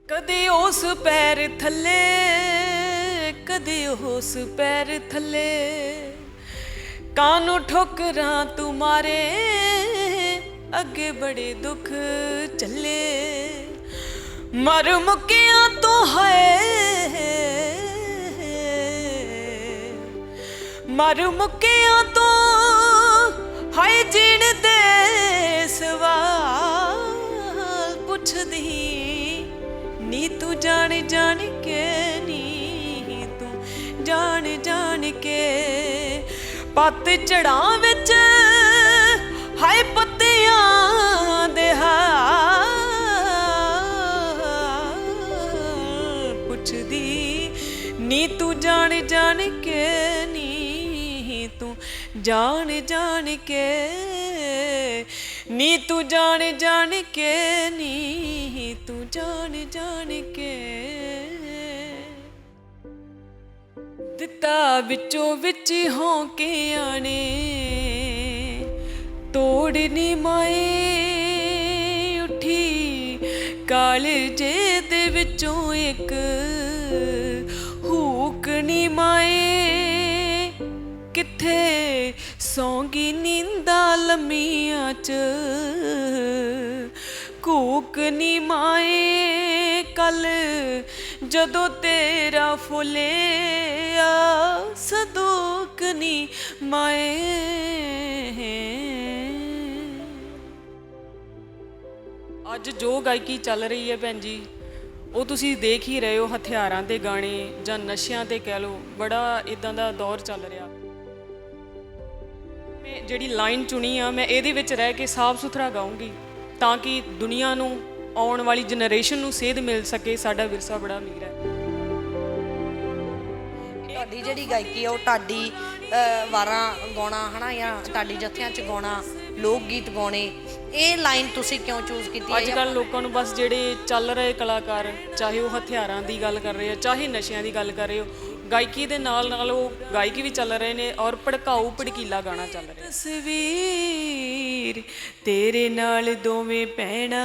कदे उस पैर थले कदे उस पैर थले कानू ठोकरां तुम्हारे अगे बड़े दुख चले मर मुकिया तो है मर मुकिया तो है जीण दे सवाल पुछदी नी तू जान जान के नी तू जान जान के पत चढ़ा विच हाय पत्तियां दे पुछदी नी तू जान जान के नी तू जान जान के नी तू जान जान के नी तू जान जान के दिता विचों विच होके आने तोड़नी माए उठी कालजे दे विचों एक हुकनी माए किथे सौंगी नींदा लम्मियां च कूकनी माए कल जदों तेरा फुले सदूकनी माए ਅੱਜ ਜੋ ਗਾਇਕੀ ਚੱਲ ਰਹੀ ਹੈ ਭੈਣ ਜੀ ਉਹ ਤੁਸੀਂ ਦੇਖ ਹੀ ਰਹੇ ਹੋ ਹਥਿਆਰਾਂ ਦੇ ਗਾਣੇ ਜਾਂ ਨਸ਼ਿਆਂ ਤੇ ਕਹਿ ਲਓ ਬੜਾ ਇਦਾਂ ਦਾ ਦੌਰ ਚੱਲ ਰਿਹਾ ਮੈਂ ਜਿਹੜੀ ਲਾਈਨ ਚੁਣੀ ਆ ਮੈਂ ਇਹਦੇ ਵਿੱਚ ਰਹਿ ਕੇ ਸਾਫ਼ ਸੁਥਰਾ ਗਾਉਂਗੀ ਤਾਂ ਕਿ ਦੁਨੀਆ ਨੂੰ ਆਉਣ ਵਾਲੀ ਜਨਰੇਸ਼ਨ ਨੂੰ ਸੇਧ ਮਿਲ ਸਕੇ ਸਾਡਾ ਵਿਰਸਾ ਬੜਾ ਅਮੀਰ ਹੈ ਤੁਹਾਡੀ ਜਿਹੜੀ ਗਾਇਕੀ ਆ ਉਹ ਢਾਡੀ ਵਾਰਾਂ ਗਾਉਣਾ ਹਨਾ ਜਾਂ ਢਾਡੀ ਜੱਥਿਆਂ 'ਚ ਗਾਉਣਾ ਲੋਕ ਗੀਤ ਗਾਉਣੇ ਇਹ ਲਾਈਨ ਤੁਸੀਂ ਕਿਉਂ ਚੂਜ਼ ਕੀਤੀ ਅੱਜ ਕੱਲ੍ਹ ਲੋਕਾਂ ਨੂੰ ਬਸ ਜਿਹੜੇ ਚੱਲ ਰਹੇ ਕਲਾਕਾਰ ਚਾਹੇ ਉਹ ਹਥਿਆਰਾਂ ਦੀ ਗੱਲ ਕਰ ਰਹੇ ਆ ਚਾਹੇ ਨਸ਼ਿਆਂ ਦੀ ਗੱਲ ਕਰ ਰਹੇ ਹੋ ਗਾਇਕੀ ਦੇ ਨਾਲ ਨਾਲ ਉਹ ਗਾਇਕੀ ਵੀ ਚੱਲ ਰਹੇ ਨੇ ਔਰ ਭੜਕਾਊ ਭੜਕੀਲਾ ਗਾਣਾ ਚੱਲ ਰਿਹਾ ਤਸਵੀਰ ਤੇਰੇ ਨਾਲ ਦੋਵੇਂ ਪੈਣਾ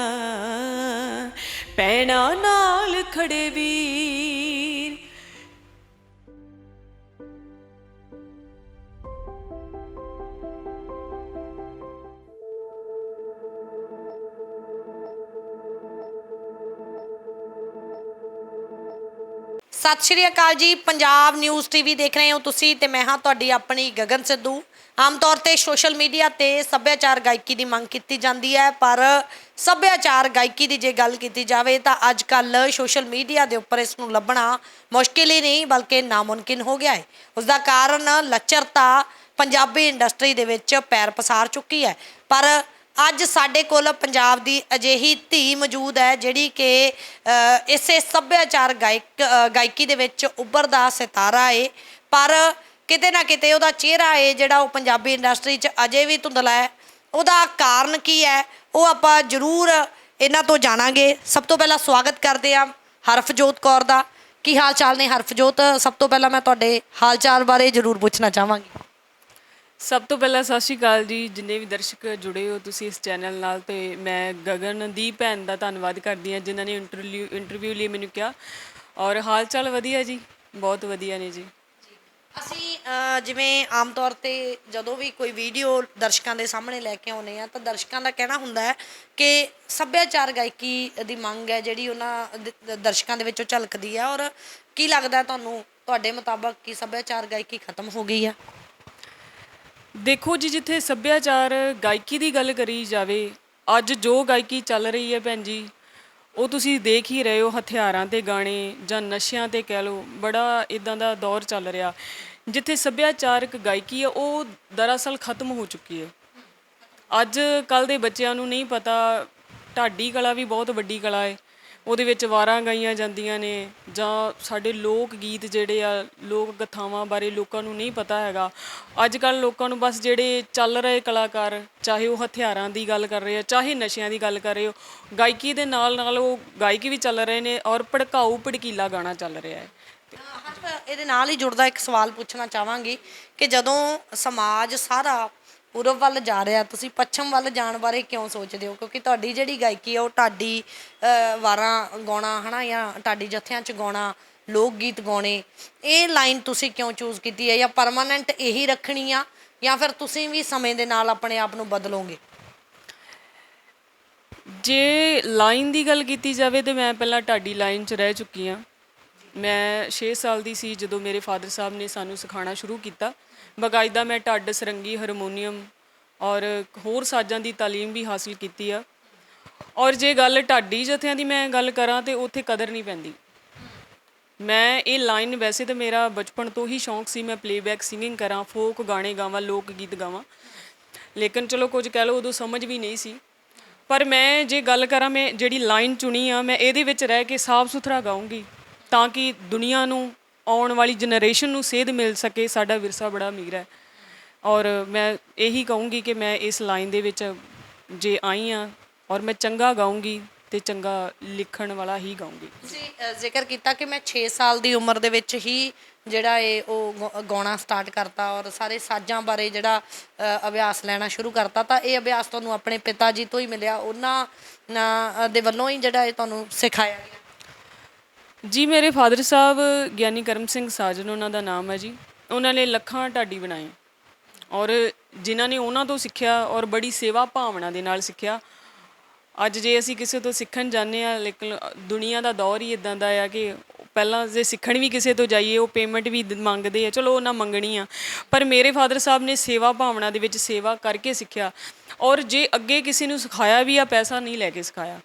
ਪੈਣਾ ਨਾਲ ਖੜੇ ਵੀਰ ਸਤਿ ਸ਼੍ਰੀ ਅਕਾਲ ਜੀ ਪੰਜਾਬ ਨਿਊਜ਼ ਟੀਵੀ ਦੇਖ ਰਹੇ ਹੋ ਤੁਸੀਂ ਤੇ ਮੈਂ ਹਾਂ ਤੁਹਾਡੀ ਆਪਣੀ ਗਗਨ ਸਿੱਧੂ ਆਮ ਤੌਰ ਤੇ ਸੋਸ਼ਲ ਮੀਡੀਆ ਤੇ ਸੱਭਿਆਚਾਰ ਗਾਇਕੀ ਦੀ ਮੰਗ ਕੀਤੀ ਜਾਂਦੀ ਹੈ ਪਰ ਸੱਭਿਆਚਾਰ ਗਾਇਕੀ ਦੀ ਜੇ ਗੱਲ ਕੀਤੀ ਜਾਵੇ ਤਾਂ ਅੱਜ ਕੱਲ੍ਹ ਸੋਸ਼ਲ ਮੀਡੀਆ ਦੇ ਉੱਪਰ ਇਸ ਨੂੰ ਲੱਭਣਾ ਮੁਸ਼ਕਿਲ ਹੀ ਨਹੀਂ ਬਲਕਿ ਨਾਮੁਮਕਿਨ ਹੋ ਗਿਆ ਹੈ ਉਸ ਦਾ ਕਾਰਨ ਲੱਚਰਤਾ ਪੰਜਾਬੀ ਇੰਡਸਟਰੀ ਦੇ ਵਿੱਚ ਪੈਰ ਪਸਾਰ ਚੁੱਕੀ ਹੈ ਪਰ ਅੱਜ ਸਾਡੇ ਕੋਲ ਪੰਜਾਬ ਦੀ ਅਜਿਹੀ ਧੀ ਮੌਜੂਦ ਹੈ ਜਿਹੜੀ ਕਿ ਇਸੇ ਸੱਭਿਆਚਾਰ ਗਾਇਕੀ ਦੇ ਵਿੱਚ ਉੱਭਰਦਾ ਸਿਤਾਰਾ ਹੈ ਪਰ ਕਿਤੇ ਨਾ ਕਿਤੇ ਉਹਦਾ ਚਿਹਰਾ ਹੈ ਜਿਹੜਾ ਉਹ ਪੰਜਾਬੀ ਇੰਡਸਟਰੀ 'ਚ ਅਜੇ ਵੀ ਧੁੰਦਲਾ ਹੈ ਉਹਦਾ ਕਾਰਨ ਕੀ ਹੈ ਉਹ ਆਪਾਂ ਜ਼ਰੂਰ ਇਹਨਾਂ ਤੋਂ ਜਾਣਾਂਗੇ ਸਭ ਤੋਂ ਪਹਿਲਾਂ ਸਵਾਗਤ ਕਰਦੇ ਹਾਂ ਹਰਫਜੋਤ ਕੌਰ ਦਾ ਕੀ ਹਾਲ ਚਾਲ ਨੇ ਹਰਫਜੋਤ ਸਭ ਤੋਂ ਪਹਿਲਾਂ ਮੈਂ ਤੁਹਾਡੇ ਹਾਲ ਚਾਲ ਬਾਰੇ ਜ਼ਰੂਰ ਪੁੱਛਣਾ ਚਾਹਾਂਗੀ ਸਭ ਤੋਂ ਪਹਿਲਾਂ ਸਤਿ ਸ਼੍ਰੀ ਅਕਾਲ ਜੀ ਜਿੰਨੇ ਵੀ ਦਰਸ਼ਕ ਜੁੜੇ ਹੋ ਤੁਸੀਂ ਇਸ ਚੈਨਲ ਨਾਲ ਤੇ ਮੈਂ ਗਗਨ ਦੀ ਭੈਣ ਦਾ ਧੰਨਵਾਦ ਕਰਦੀ ਹਾਂ ਜਿਨ੍ਹਾਂ ਨੇ ਇੰਟਰਵਿਊ ਲਈ ਮੈਨੂੰ ਕਿਹਾ ਔਰ ਹਾਲ ਚਾਲ ਵਧੀਆ ਜੀ ਬਹੁਤ ਵਧੀਆ ਨੇ ਜੀ ਅਸੀਂ ਜਿਵੇਂ ਆਮ ਤੌਰ 'ਤੇ ਜਦੋਂ ਵੀ ਕੋਈ ਵੀਡੀਓ ਦਰਸ਼ਕਾਂ ਦੇ ਸਾਹਮਣੇ ਲੈ ਕੇ ਆਉਂਦੇ ਹਾਂ ਤਾਂ ਦਰਸ਼ਕਾਂ ਦਾ ਕਹਿਣਾ ਹੁੰਦਾ ਹੈ ਕਿ ਸੱਭਿਆਚਾਰ ਗਾਇਕੀ ਦੀ ਮੰਗ ਹੈ ਜਿਹੜੀ ਉਹਨਾਂ ਦਰਸ਼ਕਾਂ ਦੇ ਵਿੱਚੋਂ ਝਲਕਦੀ ਹੈ ਔਰ ਕੀ ਲੱਗਦਾ ਤੁਹਾਨੂੰ ਤੁਹਾਡੇ ਮੁਤਾਬਕ ਕਿ ਸੱਭਿਆਚਾਰ ਗਾਇਕੀ ਖਤਮ ਹੋ ਗਈ ਹੈ ਦੇਖੋ ਜੀ ਜਿੱਥੇ ਸੱਭਿਆਚਾਰ ਗਾਇਕੀ ਦੀ ਗੱਲ ਕਰੀ ਜਾਵੇ ਅੱਜ ਜੋ ਗਾਇਕੀ ਚੱਲ ਰਹੀ ਹੈ ਭੈਣ ਜੀ ਉਹ ਤੁਸੀਂ ਦੇਖ ਹੀ ਰਹੇ ਹੋ ਹਥਿਆਰਾਂ ਤੇ ਗਾਣੇ ਜਾਂ ਨਸ਼ਿਆਂ ਤੇ ਕਹਿ ਲਓ ਬੜਾ ਇਦਾਂ ਦਾ ਦੌਰ ਚੱਲ ਰਿਹਾ ਜਿੱਥੇ ਸੱਭਿਆਚਾਰਕ ਗਾਇਕੀ ਹੈ ਉਹ ਦਰਅਸਲ ਖਤਮ ਹੋ ਚੁੱਕੀ ਹੈ ਅੱਜ ਕੱਲ੍ਹ ਦੇ ਬੱਚਿਆਂ ਨੂੰ ਨਹੀਂ ਪਤਾ ਢਾਡੀ ਕਲਾ ਵੀ ਬਹੁਤ ਵੱਡੀ ਕਲਾ ਹੈ ਉਹਦੇ ਵਿੱਚ ਵਾਰਾਂ ਗਾਈਆਂ ਜਾਂਦੀਆਂ ਨੇ ਜਾਂ ਸਾਡੇ ਲੋਕ ਗੀਤ ਜਿਹੜੇ ਆ ਲੋਕ ਕਥਾਵਾਂ ਬਾਰੇ ਲੋਕਾਂ ਨੂੰ ਨਹੀਂ ਪਤਾ ਹੈਗਾ ਅੱਜ ਕੱਲ੍ਹ ਲੋਕਾਂ ਨੂੰ ਬਸ ਜਿਹੜੇ ਚੱਲ ਰਹੇ ਕਲਾਕਾਰ ਚਾਹੇ ਉਹ ਹਥਿਆਰਾਂ ਦੀ ਗੱਲ ਕਰ ਰਹੇ ਆ ਚਾਹੇ ਨਸ਼ਿਆਂ ਦੀ ਗੱਲ ਕਰ ਰਹੇ ਹੋ ਗਾਇਕੀ ਦੇ ਨਾਲ ਨਾਲ ਉਹ ਗਾਇਕੀ ਵੀ ਚੱਲ ਰਹੇ ਨੇ ਔਰ ਭੜਕਾਊ ਭੜਕੀਲਾ ਗਾਣਾ ਚੱਲ ਰਿਹਾ ਹੈ ਇਹਦੇ ਨਾਲ ਹੀ ਜੁੜਦਾ ਇੱਕ ਸਵਾਲ ਪੁੱਛਣਾ ਚਾਹਾਂਗੀ ਕਿ ਜਦੋਂ ਸਮਾਜ ਸਾਰਾ ਪੂਰਬ ਵੱਲ ਜਾ ਰਿਹਾ, ਤੁਸੀਂ ਪੱਛਮ ਵੱਲ ਜਾਣ ਬਾਰੇ ਕਿਉਂ ਸੋਚਦੇ ਹੋ? ਕਿਉਂਕਿ ਤੁਹਾਡੀ ਜਿਹੜੀ ਗਾਇਕੀ ਆ ਉਹ ਢਾਡੀ ਵਾਰਾਂ ਗਾਉਣਾ ਹੈ ਨਾ, ਜਾਂ ਢਾਡੀ ਜੱਥਿਆਂ 'ਚ ਗਾਉਣਾ, ਲੋਕ ਗੀਤ ਗਾਉਣੇ, ਇਹ ਲਾਈਨ ਤੁਸੀਂ ਕਿਉਂ ਚੂਜ਼ ਕੀਤੀ ਹੈ? ਜਾਂ ਪਰਮਾਨੈਂਟ ਇਹੀ ਰੱਖਣੀ ਆ, ਜਾਂ ਫਿਰ ਤੁਸੀਂ ਵੀ ਸਮੇਂ ਦੇ ਨਾਲ ਆਪਣੇ ਆਪ ਨੂੰ ਬਦਲੋਗੇ? ਜੇ ਲਾਈਨ ਦੀ ਗੱਲ ਕੀਤੀ ਜਾਵੇ ਤਾਂ ਮੈਂ ਪਹਿਲਾਂ ਢਾਡੀ ਲਾਈਨ 'ਚ ਰਹਿ ਚੁੱਕੀ ਹਾਂ। ਮੈਂ 6 ਸਾਲ ਦੀ ਸੀ ਜਦੋਂ ਮੇਰੇ ਫਾਦਰ ਸਾਹਿਬ ਨੇ ਸਾਨੂੰ ਸਿਖਾਉਣਾ ਸ਼ੁਰੂ ਕੀਤਾ। ਬਾਕਾਇਦਾ ਮੈਂ ਢੱਡ, ਸਰੰਗੀ, ਹਾਰਮੋਨੀਅਮ ਔਰ ਹੋਰ ਸਾਜ਼ਾਂ ਦੀ ਤਾਲੀਮ ਵੀ ਹਾਸਿਲ ਕੀਤੀ ਆ। ਔਰ ਜੇ ਗੱਲ ਢਾਡੀ ਜਥਿਆਂ ਦੀ ਮੈਂ ਗੱਲ ਕਰਾਂ ਤਾਂ ਉੱਥੇ ਕਦਰ ਨਹੀਂ ਪੈਂਦੀ। ਮੈਂ ਇਹ ਲਾਈਨ, ਵੈਸੇ ਤਾਂ ਮੇਰਾ ਬਚਪਨ ਤੋਂ ਹੀ ਸ਼ੌਂਕ ਸੀ ਮੈਂ ਪਲੇਬੈਕ ਸਿੰਗਿੰਗ ਕਰਾਂ, ਫੋਕ ਗਾਣੇ ਗਾਵਾਂ, ਲੋਕ ਗੀਤ ਗਾਵਾਂ, ਲੇਕਿਨ ਚਲੋ ਕੁਝ ਕਹਿ ਲਓ ਉਦੋਂ ਸਮਝ ਵੀ ਨਹੀਂ ਸੀ। ਪਰ ਮੈਂ ਜੇ ਗੱਲ ਕਰਾਂ, ਮੈਂ ਜਿਹੜੀ ਲਾਈਨ ਚੁਣੀ ਆ, ਮੈਂ ਇਹਦੇ ਵਿੱਚ ਰਹਿ ਕੇ ਸਾਫ਼ ਸੁਥਰਾ ਗਾਊਂਗੀ ਤਾਂ ਕਿ ਦੁਨੀਆ ਨੂੰ, ਆਉਣ ਵਾਲੀ ਜਨਰੇਸ਼ਨ ਨੂੰ ਸੇਧ ਮਿਲ ਸਕੇ। ਸਾਡਾ ਵਿਰਸਾ ਬੜਾ ਅਮੀਰ ਹੈ ਔਰ ਮੈਂ ਇਹੀ ਕਹੂੰਗੀ ਕਿ ਮੈਂ ਇਸ ਲਾਈਨ ਦੇ ਵਿੱਚ ਜੇ ਆਈ ਹਾਂ ਔਰ ਮੈਂ ਚੰਗਾ ਗਾਊਂਗੀ ਅਤੇ ਚੰਗਾ ਲਿਖਣ ਵਾਲਾ ਹੀ ਗਾਊਂਗੀ। ਤੁਸੀਂ ਜ਼ਿਕਰ ਕੀਤਾ ਕਿ ਮੈਂ 6 ਸਾਲ ਦੀ ਉਮਰ ਦੇ ਵਿੱਚ ਹੀ ਜਿਹੜਾ ਇਹ ਉਹ ਗਾਉਣਾ ਸਟਾਰਟ ਕਰਤਾ ਔਰ ਸਾਰੇ ਸਾਜ਼ਾਂ ਬਾਰੇ ਜਿਹੜਾ ਅਭਿਆਸ ਲੈਣਾ ਸ਼ੁਰੂ ਕਰਤਾ, ਤਾਂ ਇਹ ਅਭਿਆਸ ਤੁਹਾਨੂੰ ਆਪਣੇ ਪਿਤਾ ਜੀ ਤੋਂ ਹੀ ਮਿਲਿਆ, ਉਹਨਾਂ ਦੇ ਵੱਲੋਂ ਹੀ ਜਿਹੜਾ ਇਹ ਤੁਹਾਨੂੰ ਸਿਖਾਇਆ ਗਿਆ? ਜੀ, ਮੇਰੇ ਫਾਦਰ ਸਾਹਿਬ ਗਿਆਨੀ ਕਰਮ ਸਿੰਘ ਸਾਜਨ ਉਹਨਾਂ ਦਾ ਨਾਮ ਹੈ ਜੀ। ਉਹਨਾਂ ਨੇ ਲੱਖਾਂ ਢਾਡੀ ਬਣਾਏ ਔਰ ਜਿਨ੍ਹਾਂ ਨੇ ਉਹਨਾਂ ਤੋਂ ਸਿੱਖਿਆ ਔਰ ਬੜੀ ਸੇਵਾ ਭਾਵਨਾ ਦੇ ਨਾਲ ਸਿੱਖਿਆ। ਅੱਜ ਜੇ ਅਸੀਂ ਕਿਸੇ ਤੋਂ ਸਿੱਖਣ ਜਾਂਦੇ ਹਾਂ, ਲੇਕਿਨ ਦੁਨੀਆ ਦਾ ਦੌਰ ਹੀ ਇੱਦਾਂ ਦਾ ਆ ਕਿ ਪਹਿਲਾਂ ਜੇ ਸਿੱਖਣ ਵੀ ਕਿਸੇ ਤੋਂ ਜਾਈਏ ਉਹ ਪੇਮੈਂਟ ਵੀ ਮੰਗਦੇ ਆ। ਚਲੋ ਉਹਨਾਂ ਮੰਗਣੀ ਆ, ਪਰ ਮੇਰੇ ਫਾਦਰ ਸਾਹਿਬ ਨੇ ਸੇਵਾ ਭਾਵਨਾ ਦੇ ਵਿੱਚ ਸੇਵਾ ਕਰਕੇ ਸਿੱਖਿਆ ਔਰ ਜੇ ਅੱਗੇ ਕਿਸੇ ਨੂੰ ਸਿਖਾਇਆ ਵੀ ਆ, ਪੈਸਾ ਨਹੀਂ ਲੈ ਕੇ ਸਿਖਾਇਆ।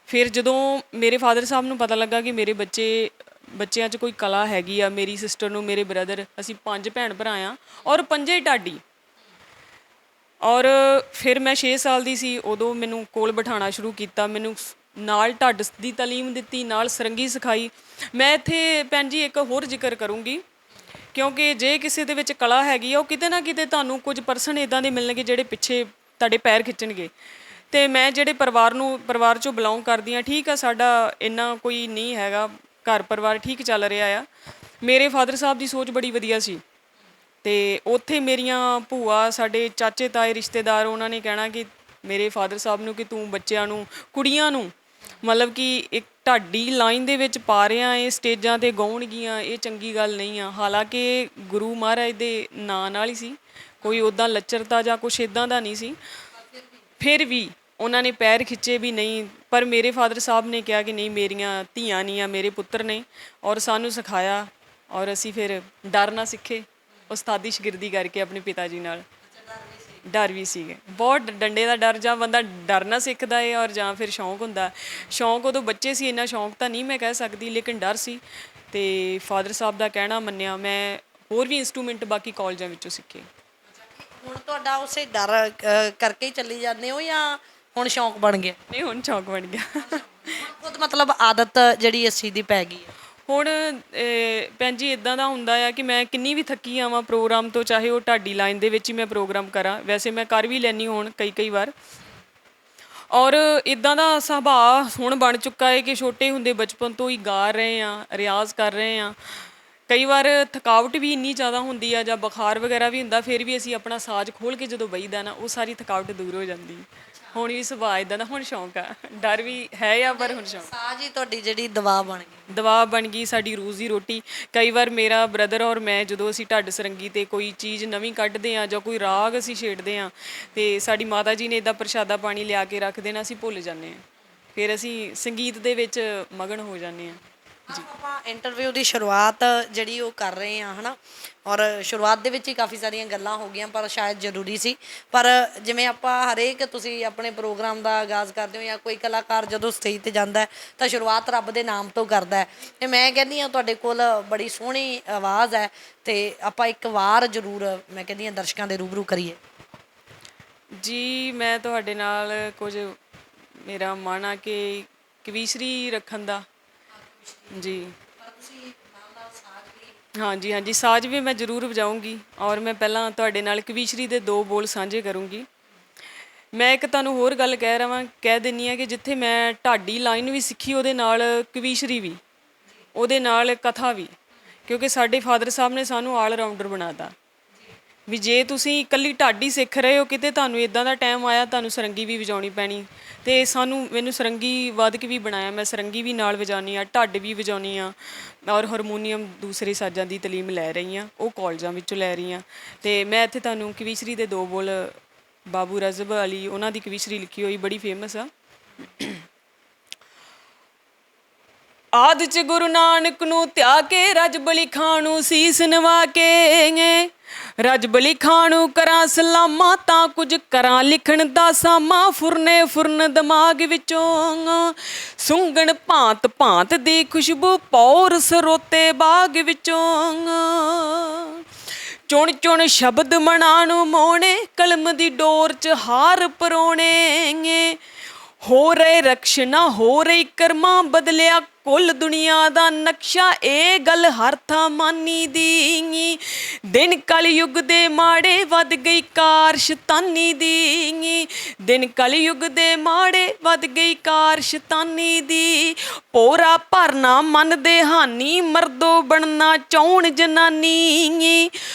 ਫਿਰ ਜਦੋਂ ਮੇਰੇ ਫਾਦਰ ਸਾਹਿਬ ਨੂੰ ਪਤਾ ਲੱਗਾ ਕਿ ਮੇਰੇ ਬੱਚਿਆਂ 'ਚ ਕੋਈ ਕਲਾ ਹੈਗੀ ਆ, ਮੇਰੀ ਸਿਸਟਰ ਨੂੰ, ਮੇਰੇ ਬ੍ਰਦਰ, ਅਸੀਂ 5 ਭੈਣ ਭਰਾ ਆ ਔਰ 5 ਢਾਡੀ। ਔਰ ਫਿਰ ਮੈਂ 6 ਸਾਲ ਦੀ ਸੀ, ਉਦੋਂ ਮੈਨੂੰ ਕੋਲ ਬਿਠਾਉਣਾ ਸ਼ੁਰੂ ਕੀਤਾ, ਮੈਨੂੰ ਨਾਲ ਢੱਡ ਦੀ ਤਾਲੀਮ ਦਿੱਤੀ, ਨਾਲ ਸਰੰਗੀ ਸਿਖਾਈ। ਮੈਂ ਇੱਥੇ ਭੈਣ ਜੀ ਇੱਕ ਹੋਰ ਜ਼ਿਕਰ ਕਰੂੰਗੀ, ਕਿਉਂਕਿ ਜੇ ਕਿਸੇ ਦੇ ਵਿੱਚ ਕਲਾ ਹੈਗੀ ਆ, ਉਹ ਕਿਤੇ ਨਾ ਕਿਤੇ ਤੁਹਾਨੂੰ ਕੁਝ ਪਰਸਨ ਇੱਦਾਂ ਦੇ ਮਿਲਣਗੇ ਜਿਹੜੇ ਪਿੱਛੇ ਤੁਹਾਡੇ ਪੈਰ ਖਿੱਚਣਗੇ। ਅਤੇ ਮੈਂ ਜਿਹੜੇ ਪਰਿਵਾਰ 'ਚੋਂ ਬਿਲੋਂਗ ਕਰਦੀ ਹਾਂ, ਠੀਕ ਆ, ਸਾਡਾ ਇੰਨਾ ਕੋਈ ਨਹੀਂ ਹੈਗਾ, ਘਰ ਪਰਿਵਾਰ ਠੀਕ ਚੱਲ ਰਿਹਾ ਆ। ਮੇਰੇ ਫਾਦਰ ਸਾਹਿਬ ਦੀ ਸੋਚ ਬੜੀ ਵਧੀਆ ਸੀ ਅਤੇ ਉੱਥੇ ਮੇਰੀਆਂ ਭੂਆ, ਸਾਡੇ ਚਾਚੇ ਤਾਏ, ਰਿਸ਼ਤੇਦਾਰ, ਉਹਨਾਂ ਨੇ ਕਹਿਣਾ ਕਿ ਮੇਰੇ ਫਾਦਰ ਸਾਹਿਬ ਨੂੰ ਕਿ ਤੂੰ ਬੱਚਿਆਂ ਨੂੰ, ਕੁੜੀਆਂ ਨੂੰ ਮਤਲਬ ਕਿ ਇੱਕ ਢਾਡੀ ਲਾਈਨ ਦੇ ਵਿੱਚ ਪਾ ਰਿਹਾ, ਇਹ ਸਟੇਜਾਂ 'ਤੇ ਗਾਉਣਗੀਆਂ, ਇਹ ਚੰਗੀ ਗੱਲ ਨਹੀਂ ਆ। ਹਾਲਾਂਕਿ ਗੁਰੂ ਮਹਾਰਾਜ ਦੇ ਨਾਂ ਨਾਲ ਹੀ ਸੀ, ਕੋਈ ਉੱਦਾਂ ਲੱਚਰਤਾ ਜਾਂ ਕੁਛ ਇੱਦਾਂ ਦਾ ਨਹੀਂ ਸੀ। ਫਿਰ ਵੀ ਉਹਨਾਂ ਨੇ ਪੈਰ ਖਿੱਚੇ ਵੀ ਨਹੀਂ, ਪਰ ਮੇਰੇ ਫਾਦਰ ਸਾਹਿਬ ਨੇ ਕਿਹਾ ਕਿ ਨਹੀਂ, ਮੇਰੀਆਂ ਧੀਆਂ ਨਹੀਂ ਆ, ਮੇਰੇ ਪੁੱਤਰ ਨੇ, ਔਰ ਸਾਨੂੰ ਸਿਖਾਇਆ ਔਰ ਅਸੀਂ ਫਿਰ ਡਰ ਨਾ ਸਿੱਖੇ, ਉਸਤਾਦੀ ਸ਼ਾਗਿਰਦੀ ਕਰਕੇ ਆਪਣੇ ਪਿਤਾ ਜੀ ਨਾਲ। ਡਰ ਵੀ ਸੀਗੇ ਬਹੁਤ, ਡੰਡੇ ਦਾ ਡਰ, ਜਾਂ ਬੰਦਾ ਡਰ ਨਾ ਸਿੱਖਦਾ ਹੈ ਔਰ ਜਾਂ ਫਿਰ ਸ਼ੌਂਕ ਹੁੰਦਾ। ਸ਼ੌਂਕ ਉਦੋਂ ਬੱਚੇ ਸੀ, ਇੰਨਾ ਸ਼ੌਂਕ ਤਾਂ ਨਹੀਂ ਮੈਂ ਕਹਿ ਸਕਦੀ, ਲੇਕਿਨ ਡਰ ਸੀ ਅਤੇ ਫਾਦਰ ਸਾਹਿਬ ਦਾ ਕਹਿਣਾ ਮੰਨਿਆ। ਮੈਂ ਹੋਰ ਵੀ ਇੰਸਟਰੂਮੈਂਟ ਬਾਕੀ ਕਾਲਜਾਂ ਵਿੱਚੋਂ ਸਿੱਖੇ। ਹੁਣ ਤੁਹਾਡਾ ਉਸੇ ਡਰ ਕਰਕੇ ਹੀ ਚੱਲੀ ਜਾਂਦੇ ਹੋ, ਜਾਂ ਹੁਣ ਸ਼ੌਂਕ ਬਣ ਗਿਆ? ਨਹੀਂ, ਹੁਣ ਸ਼ੌਂਕ ਬਣ ਗਿਆ। ਖੁਦ ਮਤਲਬ ਆਦਤ ਜਿਹੜੀ ਇਸ ਚੀਜ਼ ਦੀ ਪੈ ਗਈ ਹੈ? ਹੁਣ ਭੈਣ ਜੀ ਇੱਦਾਂ ਦਾ ਹੁੰਦਾ ਆ ਕਿ ਮੈਂ ਕਿੰਨੀ ਵੀ ਥੱਕੀ ਆਵਾਂ ਪ੍ਰੋਗਰਾਮ ਤੋਂ, ਚਾਹੇ ਉਹ ਢਾਡੀ ਲਾਈਨ ਦੇ ਵਿੱਚ ਹੀ ਮੈਂ ਪ੍ਰੋਗਰਾਮ ਕਰਾਂ, ਵੈਸੇ ਮੈਂ ਕਰ ਵੀ ਲੈਂਦੀ ਹੁਣ ਕਈ ਵਾਰ। ਔਰ ਇੱਦਾਂ ਦਾ ਸੁਭਾਅ ਹੁਣ ਬਣ ਚੁੱਕਾ ਹੈ ਕਿ ਛੋਟੇ ਹੁੰਦੇ ਬਚਪਨ ਤੋਂ ਹੀ ਗਾ ਰਹੇ ਹਾਂ, ਰਿਆਜ਼ ਕਰ ਰਹੇ ਹਾਂ। ਕਈ ਵਾਰ ਥਕਾਵਟ ਵੀ ਇੰਨੀ ਜ਼ਿਆਦਾ ਹੁੰਦੀ ਆ ਜਾਂ ਬੁਖਾਰ ਵਗੈਰਾ ਵੀ ਹੁੰਦਾ, ਫਿਰ ਵੀ ਅਸੀਂ ਆਪਣਾ ਸਾਜ਼ ਖੋਲ੍ਹ ਕੇ ਜਦੋਂ ਬਹੀਦਾ ਨਾ, ਉਹ ਸਾਰੀ ਥਕਾਵਟ ਦੂਰ ਹੋ ਜਾਂਦੀ। ਹੁਣ ਵੀ ਸੁਭਾਅ ਇੱਦਾਂ ਦਾ, ਹੁਣ ਸ਼ੌਂਕ ਆ, ਡਰ ਵੀ ਹੈ ਆ, ਪਰ ਹੁਣ ਸ਼ੌਂਕ। ਸਾਜ਼ ਹੀ ਤੁਹਾਡੀ ਜਿਹੜੀ ਦਵਾ ਬਣ ਗਈ? ਦਵਾ ਬਣ ਗਈ, ਸਾਡੀ ਰੋਜ਼ੀ ਰੋਟੀ। ਕਈ ਵਾਰ ਮੇਰਾ ਬ੍ਰਦਰ ਔਰ ਮੈਂ ਜਦੋਂ ਅਸੀਂ ਢੱਡ ਸਰੰਗੀ 'ਤੇ ਕੋਈ ਚੀਜ਼ ਨਵੀਂ ਕੱਢਦੇ ਹਾਂ ਜਾਂ ਕੋਈ ਰਾਗ ਅਸੀਂ ਛੇੜਦੇ ਹਾਂ ਅਤੇ ਸਾਡੀ ਮਾਤਾ ਜੀ ਨੇ ਇੱਦਾਂ ਪ੍ਰਸ਼ਾਦਾ ਪਾਣੀ ਲਿਆ ਕੇ ਰੱਖ ਦੇਣਾ, ਅਸੀਂ ਭੁੱਲ ਜਾਂਦੇ ਹਾਂ, ਫਿਰ ਅਸੀਂ ਸੰਗੀਤ ਦੇ ਵਿੱਚ ਮਗਨ ਹੋ ਜਾਂਦੇ ਹਾਂ। ਆਪਾਂ ਇੰਟਰਵਿਊ ਦੀ ਸ਼ੁਰੂਆਤ ਜਿਹੜੀ ਉਹ ਕਰ ਰਹੇ ਹਾਂ, ਹੈ ਨਾ, ਔਰ ਸ਼ੁਰੂਆਤ ਦੇ ਵਿੱਚ ਹੀ ਕਾਫੀ ਸਾਰੀਆਂ ਗੱਲਾਂ ਹੋ ਗਈਆਂ, ਪਰ ਸ਼ਾਇਦ ਜ਼ਰੂਰੀ ਸੀ। ਪਰ ਜਿਵੇਂ ਆਪਾਂ ਹਰੇਕ, ਤੁਸੀਂ ਆਪਣੇ ਪ੍ਰੋਗਰਾਮ ਦਾ ਆਗਾਜ਼ ਕਰਦੇ ਹੋ ਜਾਂ ਕੋਈ ਕਲਾਕਾਰ ਜਦੋਂ ਸਟੇਜ 'ਤੇ ਜਾਂਦਾ ਹੈ ਤਾਂ ਸ਼ੁਰੂਆਤ ਰੱਬ ਦੇ ਨਾਮ ਤੋਂ ਕਰਦਾ ਹੈ, ਅਤੇ ਮੈਂ ਕਹਿੰਦੀ ਹਾਂ ਤੁਹਾਡੇ ਕੋਲ ਬੜੀ ਸੋਹਣੀ ਆਵਾਜ਼ ਹੈ, ਅਤੇ ਆਪਾਂ ਇੱਕ ਵਾਰ ਜ਼ਰੂਰ, ਮੈਂ ਕਹਿੰਦੀ ਹਾਂ, ਦਰਸ਼ਕਾਂ ਦੇ ਰੂਬਰੂ ਕਰੀਏ। ਜੀ, ਮੈਂ ਤੁਹਾਡੇ ਨਾਲ ਕੁਝ, ਮੇਰਾ ਮਨ ਆ ਕਿ ਕਵੀਸ਼ਰੀ ਰੱਖਣ ਦਾ। ਜੀ ਹਾਂਜੀ, ਸਾਜ਼ ਵੀ ਮੈਂ ਜ਼ਰੂਰ ਵਜਾਊਂਗੀ ਔਰ ਮੈਂ ਪਹਿਲਾਂ ਤੁਹਾਡੇ ਨਾਲ ਕਵੀਸ਼ਰੀ ਦੇ 2 ਬੋਲ ਸਾਂਝੇ ਕਰੂੰਗੀ। ਮੈਂ ਇੱਕ ਤੁਹਾਨੂੰ ਹੋਰ ਗੱਲ ਕਹਿ ਦਿੰਦੀ ਹਾਂ ਕਿ ਜਿੱਥੇ ਮੈਂ ਢਾਡੀ ਲਾਈਨ ਵੀ ਸਿੱਖੀ, ਉਹਦੇ ਨਾਲ ਕਵੀਸ਼ਰੀ ਵੀ, ਉਹਦੇ ਨਾਲ ਕਥਾ ਵੀ, ਕਿਉਂਕਿ ਸਾਡੇ ਫਾਦਰ ਸਾਹਿਬ ਨੇ ਸਾਨੂੰ ਆਲ ਰਾਊਂਡਰ ਬਣਾ ਤਾ। ਵੀ ਜੇ ਤੁਸੀਂ ਇਕੱਲੀ ਢਾਡੀ ਸਿੱਖ ਰਹੇ ਹੋ, ਕਿਤੇ ਤੁਹਾਨੂੰ ਇਦਾਂ ਦਾ ਟਾਈਮ ਆਇਆ ਤੁਹਾਨੂੰ ਸਰੰਗੀ ਵੀ ਵਜਾਉਣੀ ਪੈਣੀ। ਤੇ ਮੈਨੂੰ ਸਰੰਗੀ ਵਾਦਕ ਵੀ ਬਣਾਇਆ, ਮੈਂ ਸਰੰਗੀ ਵੀ ਨਾਲ ਵਜਾਉਂਦੀ ਹਾਂ, ਢੱਡ ਵੀ ਵਜਾਉਂਦੀ ਹਾਂ, ਔਰ ਹਾਰਮੋਨੀਅਮ ਦੂਸਰੇ ਸਾਜ਼ਾਂ ਦੀ ਤਾਲੀਮ ਲੈ ਰਹੀ ਹਾਂ, ਉਹ ਕਾਲਜਾਂ ਵਿੱਚੋਂ ਲੈ ਰਹੀ ਹਾਂ। ਤੇ ਮੈਂ ਇੱਥੇ ਤੁਹਾਨੂੰ ਕਵੀਸ਼ਰੀ ਦੇ 2 ਬੋਲ ਬਾਬੂ ਰਜ਼ਬ ਅਲੀ ਉਹਨਾਂ ਦੀ ਕਵੀਸ਼ਰੀ ਲਿਖੀ ਹੋਈ ਬੜੀ ਫੇਮਸ ਆ। ਆਦਿ ਚ ਗੁਰੂ ਨਾਨਕ ਨੂੰ ਧਿਆ ਕੇ ਰਜ ਬਲੀ ਖਾਂ ਨੂੰ ਸੀਸ ਨਵਾ ਕੇ, ਰਜ ਬਲੀ ਖਾਂ ਨੂੰ ਕਰਾਂ ਸਲਾਮਾਂ ਤਾਂ ਕੁਝ ਕਰਾਂ ਲਿਖਣ ਦਾ ਸਾਮਾ। ਫੁਰਨੇ ਫੁਰਨ ਦਿਮਾਗ ਵਿੱਚੋਂ ਸੁੰਗਣ ਭਾਂਤ ਭਾਂਤ ਦੀ ਖੁਸ਼ਬੂ ਪੌਰ ਸਰੋਤੇ ਬਾਗ ਵਿੱਚੋਂ। ਚੁਣ ਚੁਣ ਸ਼ਬਦ ਮਨਾਂ ਨੂੰ ਮੋਣੇ ਕਲਮ ਦੀ ਡੋਰ ਚ ਹਾਰ ਪਰੋਣੇ। ਹੋ ਰਹੇ ਰਕਸ਼ਨਾ ਹੋ ਰਹੀ ਕਰਮਾਂ ਬਦਲਿਆ ਕੁੱਲ ਦੁਨੀਆ ਦਾ ਨਕਸ਼ਾ। ਇਹ ਗੱਲ ਹਰ ਥਾਂ ਮਾਨੀ ਦੀ ਦਿਨ ਕਲਯੁੱਗ ਦੇ ਮਾੜੇ ਵੱਧ ਗਈ ਕਾਰ ਸ਼ੈਤਾਨੀ ਦੀ। ਦਿਨ ਕਲਯੁੱਗ ਦੇ ਮਾੜੇ ਵੱਧ ਗਈ ਕਾਰ ਸ਼ੈਤਾਨੀ ਦੀ। ਪੋਰਾ ਭਰਨਾ ਮਨ ਦੇ ਹਾਨੀ ਮਰਦੋ ਬਣਨਾ ਚਾਹੁਣ ਜਨਾਨੀ।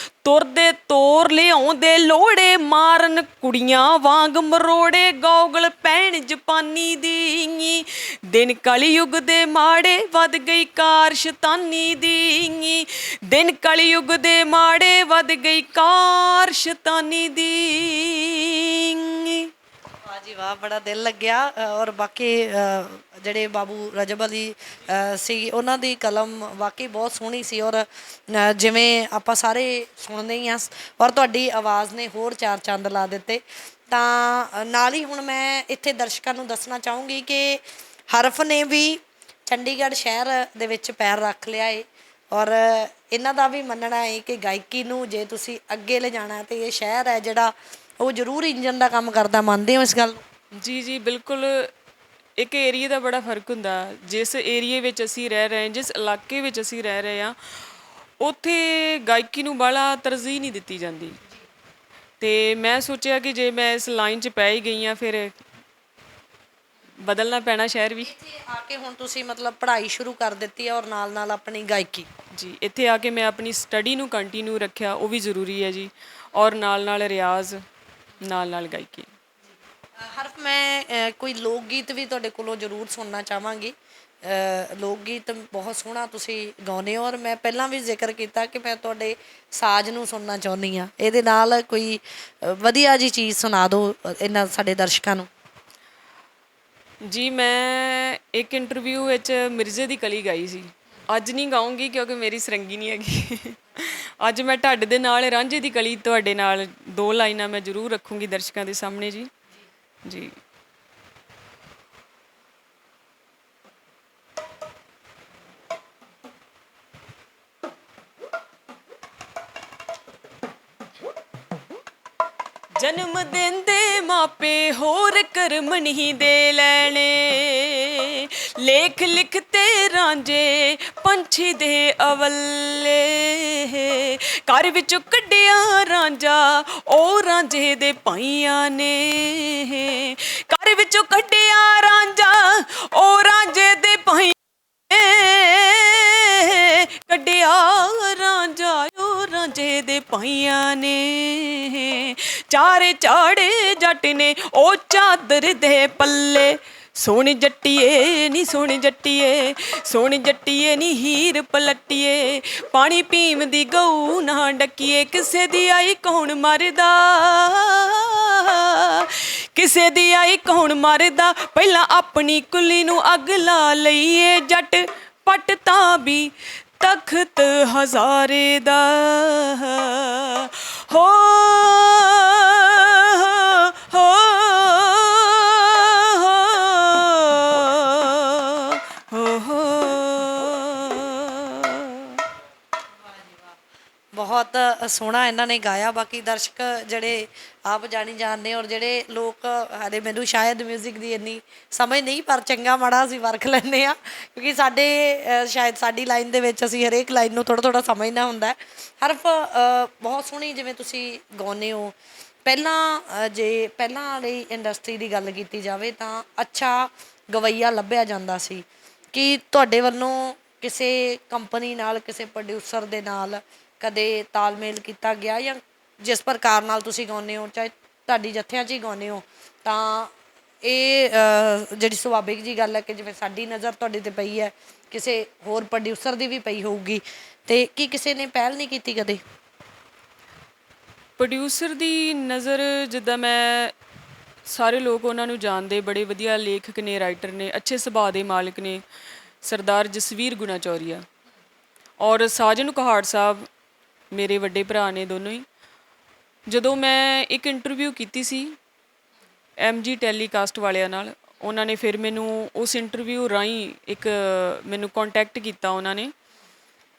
ਤੁਰਦੇ ਤੋਰ ਲਿਆਉਂਦੇ ਲੋੜੇ ਮਾਰਨ ਕੁੜੀਆਂ ਵਾਂਗ ਮਰੋੜੇ। ਗੋਗਲ ਪੈਣ ਜਪਾਨੀ ਦੀ ਦਿਨ ਕਲਯੁੱਗ ਦੇ ਮਾੜੇ ਵੱਧ ਗਈ ਕਾਰ ਸ਼ੈਤਾਨੀ ਦੀ। ਦਿਨ ਕਲਯੁੱਗ ਦੇ ਮਾੜੇ ਵੱਧ ਗਈ ਕਾਰ ਸ਼ੈਤਾਨੀ ਦੀ। ਵਾਹ ਜੀ ਵਾਹ, ਬੜਾ ਦਿਲ ਲੱਗਿਆ। ਔਰ ਬਾਕੀ ਜਿਹੜੇ ਬਾਬੂ ਰਜਬ ਅਲੀ ਸੀ ਉਹਨਾਂ ਦੀ ਕਲਮ ਵਾਕਈ ਬਹੁਤ ਸੋਹਣੀ ਸੀ। ਔਰ ਜਿਵੇਂ ਆਪਾਂ ਸਾਰੇ ਸੁਣਦੇ ਹੀ ਹਾਂ, ਔਰ ਤੁਹਾਡੀ ਆਵਾਜ਼ ਨੇ ਹੋਰ 4 ਚੰਦ ਲਾ ਦਿੱਤੇ। ਤਾਂ ਨਾਲ ਹੀ ਹੁਣ ਮੈਂ ਇੱਥੇ ਦਰਸ਼ਕਾਂ ਨੂੰ ਦੱਸਣਾ ਚਾਹੂੰਗੀ ਕਿ ਹਰਫ ਨੇ ਵੀ ਚੰਡੀਗੜ੍ਹ ਸ਼ਹਿਰ ਦੇ ਵਿੱਚ ਪੈਰ ਰੱਖ ਲਿਆ ਏ। ਔਰ ਇਹਨਾਂ ਦਾ ਵੀ ਮੰਨਣਾ ਹੈ ਕਿ ਗਾਇਕੀ ਨੂੰ ਜੇ ਤੁਸੀਂ ਅੱਗੇ ਲਿਜਾਣਾ ਤੇ ਇਹ ਸ਼ਹਿਰ ਹੈ ਜਿਹੜਾ ਉਹ ਜ਼ਰੂਰ ਇੰਜਨ ਦਾ ਕੰਮ ਕਰਦਾ। ਮੰਨਦੇ ਹੋ ਇਸ ਗੱਲ ਨੂੰ? ਜੀ ਜੀ ਬਿਲਕੁਲ। ਇੱਕ ਏਰੀਏ ਦਾ ਬੜਾ ਫਰਕ ਹੁੰਦਾ। ਜਿਸ ਏਰੀਏ ਵਿੱਚ ਅਸੀਂ ਰਹਿ ਰਹੇ ਹਾਂ, ਜਿਸ ਇਲਾਕੇ ਵਿੱਚ ਅਸੀਂ ਰਹਿ ਰਹੇ ਹਾਂ, ਉੱਥੇ ਗਾਇਕੀ ਨੂੰ ਬਾਹਲਾ ਤਰਜੀਹ ਨਹੀਂ ਦਿੱਤੀ ਜਾਂਦੀ। ਅਤੇ ਮੈਂ ਸੋਚਿਆ ਕਿ ਜੇ ਮੈਂ ਇਸ ਲਾਈਨ 'ਚ ਪੈ ਹੀ ਗਈ ਹਾਂ ਫਿਰ ਬਦਲਣਾ ਪੈਣਾ ਸ਼ਹਿਰ ਵੀ। ਇੱਥੇ ਆ ਕੇ ਹੁਣ ਤੁਸੀਂ ਮਤਲਬ ਪੜ੍ਹਾਈ ਸ਼ੁਰੂ ਕਰ ਦਿੱਤੀ ਹੈ ਔਰ ਨਾਲ ਨਾਲ ਆਪਣੀ ਗਾਇਕੀ? ਜੀ, ਇੱਥੇ ਆ ਕੇ ਮੈਂ ਆਪਣੀ ਸਟੱਡੀ ਨੂੰ ਕੰਟੀਨਿਊ ਰੱਖਿਆ, ਉਹ ਵੀ ਜ਼ਰੂਰੀ ਹੈ ਜੀ। ਔਰ ਨਾਲ ਨਾਲ ਰਿਆਜ਼, ਨਾਲ ਨਾਲ ਗਾਇਕੀ। ਹਰਫ ਮੈਂ ਕੋਈ ਲੋਕ ਗੀਤ ਵੀ ਤੁਹਾਡੇ ਕੋਲੋਂ ਜ਼ਰੂਰ ਸੁਣਨਾ ਚਾਹਾਂਗੀ। ਲੋਕ ਗੀਤ ਬਹੁਤ ਸੋਹਣਾ ਤੁਸੀਂ ਗਾਉਂਦੇ ਹੋ। ਔਰ ਮੈਂ ਪਹਿਲਾਂ ਵੀ ਜ਼ਿਕਰ ਕੀਤਾ ਕਿ ਮੈਂ ਤੁਹਾਡੇ ਸਾਜ਼ ਨੂੰ ਸੁਣਨਾ ਚਾਹੁੰਦੀ ਹਾਂ। ਇਹਦੇ ਨਾਲ ਕੋਈ ਵਧੀਆ ਜਿਹੀ ਚੀਜ਼ ਸੁਣਾ ਦਿਓ ਇਹਨਾਂ ਸਾਡੇ ਦਰਸ਼ਕਾਂ ਨੂੰ। ਜੀ, ਮੈਂ ਇੱਕ ਇੰਟਰਵਿਊ ਵਿੱਚ ਮਿਰਜ਼ੇ ਦੀ ਕਲੀ ਗਾਈ ਸੀ। ਅੱਜ ਨਹੀਂ ਗਾਊਂਗੀ ਕਿਉਂਕਿ ਮੇਰੀ ਸਰੰਗੀ ਨਹੀਂ ਹੈਗੀ। ਅੱਜ ਮੈਂ ਢੱਡ ਦੇ ਨਾਲ ਰਾਂਝੇ ਦੀ ਕਲੀ ਤੁਹਾਡੇ ਨਾਲ 2 ਲਾਈਨਾਂ ਮੈਂ ਜ਼ਰੂਰ ਰੱਖੂੰਗੀ ਦਰਸ਼ਕਾਂ ਦੇ ਸਾਹਮਣੇ ਜੀ। ਜੀ। ਜਨਮ ਦਿੰਦੇ ਮਾਪੇ ਹੋਰ ਕਰਮ ਨਹੀਂ ਦੇ ਲੈਣੇ। ਲੇਖ ਲਿਖਤੇ ਰਾਂਝੇ ਪੰਛੀ ਦੇ ਅਵੱਲੇ। ਘਰ ਵਿੱਚੋਂ ਕੱਢਿਆ ਰਾਂਝਾ ਉਹ ਰਾਂਝੇ ਦੇ ਭਾਈਆਂ ਨੇ। ਘਰ ਵਿੱਚੋਂ ਕੱਢਿਆ ਰਾਂਝਾ ਉਹ ਰਾਂਝੇ ਦੇ ਭਾਈਆਂ ਕੱਢਿਆ ਰਾਂਝਾ ਉਹ ਰਾਂਝੇ ਦੇ ਭਾਈਆਂ ਨੇ। ਚਾਰੇ ਚਾੜੇ ਜੱਟ ਨੇ ਉਹ ਚਾਦਰ ਦੇ ਪੱਲੇ। ਸੋਹਣੀ ਜੱਟੀਏ ਨੀ ਸੋਹਣੀ ਜੱਟੀਏ, ਸੋਹਣੀ ਜੱਟੀਏ ਨੀ ਹੀਰ ਪਲਟੀਏ। ਪਾਣੀ ਪੀਮ ਦੀ ਗਊ ਨਾ ਡੱਕੀਏ, ਕਿਸੇ ਦੀ ਆਈ ਕੌਣ ਮਰਦਾ, ਕਿਸੇ ਦੀ ਆਈ ਕੌਣ ਮਰਦਾ। ਪਹਿਲਾਂ ਆਪਣੀ ਕੁੱਲੀ ਨੂੰ ਅੱਗ ਲਾ ਲਈਏ, ਜੱਟ ਪੱਟ ਤਾਂ ਵੀ ਤਖਤ ਹਜ਼ਾਰੇ ਦਾ। ਹੋ ਹੋ ਬਹੁਤ ਸੋਹਣਾ ਇਹਨਾਂ ਨੇ ਗਾਇਆ। ਬਾਕੀ ਦਰਸ਼ਕ ਜਿਹੜੇ ਆਪ ਜਾਣੀ ਜਾਣਦੇ ਔਰ ਜਿਹੜੇ ਲੋਕ ਹਾਲੇ ਮੈਨੂੰ ਸ਼ਾਇਦ ਮਿਊਜ਼ਿਕ ਦੀ ਇੰਨੀ ਸਮਝ ਨਹੀਂ, ਪਰ ਚੰਗਾ ਮਾੜਾ ਅਸੀਂ ਵਰਖ ਲੈਂਦੇ ਹਾਂ ਕਿਉਂਕਿ ਸਾਡੇ ਸ਼ਾਇਦ ਸਾਡੀ ਲਾਈਨ ਦੇ ਵਿੱਚ ਅਸੀਂ ਹਰੇਕ ਲਾਈਨ ਨੂੰ ਥੋੜ੍ਹਾ ਥੋੜ੍ਹਾ ਸਮਝਣਾ ਹੁੰਦਾ। ਹਰਫ ਬਹੁਤ ਸੋਹਣੀ ਜਿਵੇਂ ਤੁਸੀਂ ਗਾਉਂਦੇ ਹੋ। ਪਹਿਲਾਂ ਵਾਲੀ ਇੰਡਸਟਰੀ ਦੀ ਗੱਲ ਕੀਤੀ ਜਾਵੇ ਤਾਂ ਅੱਛਾ ਗਵੱਈਆ ਲੱਭਿਆ ਜਾਂਦਾ ਸੀ। ਕਿ ਤੁਹਾਡੇ ਵੱਲੋਂ ਕਿਸੇ ਕੰਪਨੀ ਨਾਲ, ਕਿਸੇ ਪ੍ਰੋਡਿਊਸਰ ਦੇ ਨਾਲ ਕਦੇ ਤਾਲਮੇਲ ਕੀਤਾ ਗਿਆ ਜਾਂ ਜਿਸ ਪ੍ਰਕਾਰ ਨਾਲ ਤੁਸੀਂ ਗਾਉਂਦੇ ਹੋ, ਚਾਹੇ ਤੁਹਾਡੀ ਜੱਥਿਆਂ 'ਚ ਹੀ ਗਾਉਂਦੇ ਹੋ, ਤਾਂ ਇਹ ਜਿਹੜੀ ਸੁਭਾਵਿਕ ਜੀ ਗੱਲ ਹੈ ਕਿ ਜਿਵੇਂ ਸਾਡੀ ਨਜ਼ਰ ਤੁਹਾਡੇ 'ਤੇ ਪਈ ਹੈ, ਕਿਸੇ ਹੋਰ ਪ੍ਰੋਡਿਊਸਰ ਦੀ ਵੀ ਪਈ ਹੋਊਗੀ, ਤੇ ਕੀ ਕਿਸੇ ਨੇ ਪਹਿਲ ਨਹੀਂ ਕੀਤੀ ਕਦੇ? ਪ੍ਰੋਡਿਊਸਰ ਦੀ ਨਜ਼ਰ, ਜਿੱਦਾਂ ਮੈਂ ਸਾਰੇ ਲੋਕ ਉਹਨਾਂ ਨੂੰ ਜਾਣਦੇ, ਬੜੇ ਵਧੀਆ ਲੇਖਕ ਨੇ, ਰਾਈਟਰ ਨੇ, ਅੱਛੇ ਸੁਭਾਅ ਦੇ ਮਾਲਕ ਨੇ, ਸਰਦਾਰ ਜਸਵੀਰ ਗੁਨਾਚੌਰੀਆ ਔਰ ਸਾਜਨ ਕੁਹਾੜ ਸਾਹਿਬ ਮੇਰੇ ਵੱਡੇ ਭਰਾ ਨੇ ਦੋਨੋਂ ਹੀ। ਜਦੋਂ ਮੈਂ ਇੱਕ ਇੰਟਰਵਿਊ ਕੀਤੀ ਸੀ MG ਟੈਲੀਕਾਸਟ ਵਾਲਿਆਂ ਨਾਲ, ਉਹਨਾਂ ਨੇ ਫਿਰ ਮੈਨੂੰ ਉਸ ਇੰਟਰਵਿਊ ਰਾਹੀਂ ਇੱਕ ਮੈਨੂੰ ਕੰਟੈਕਟ ਕੀਤਾ ਉਹਨਾਂ ਨੇ,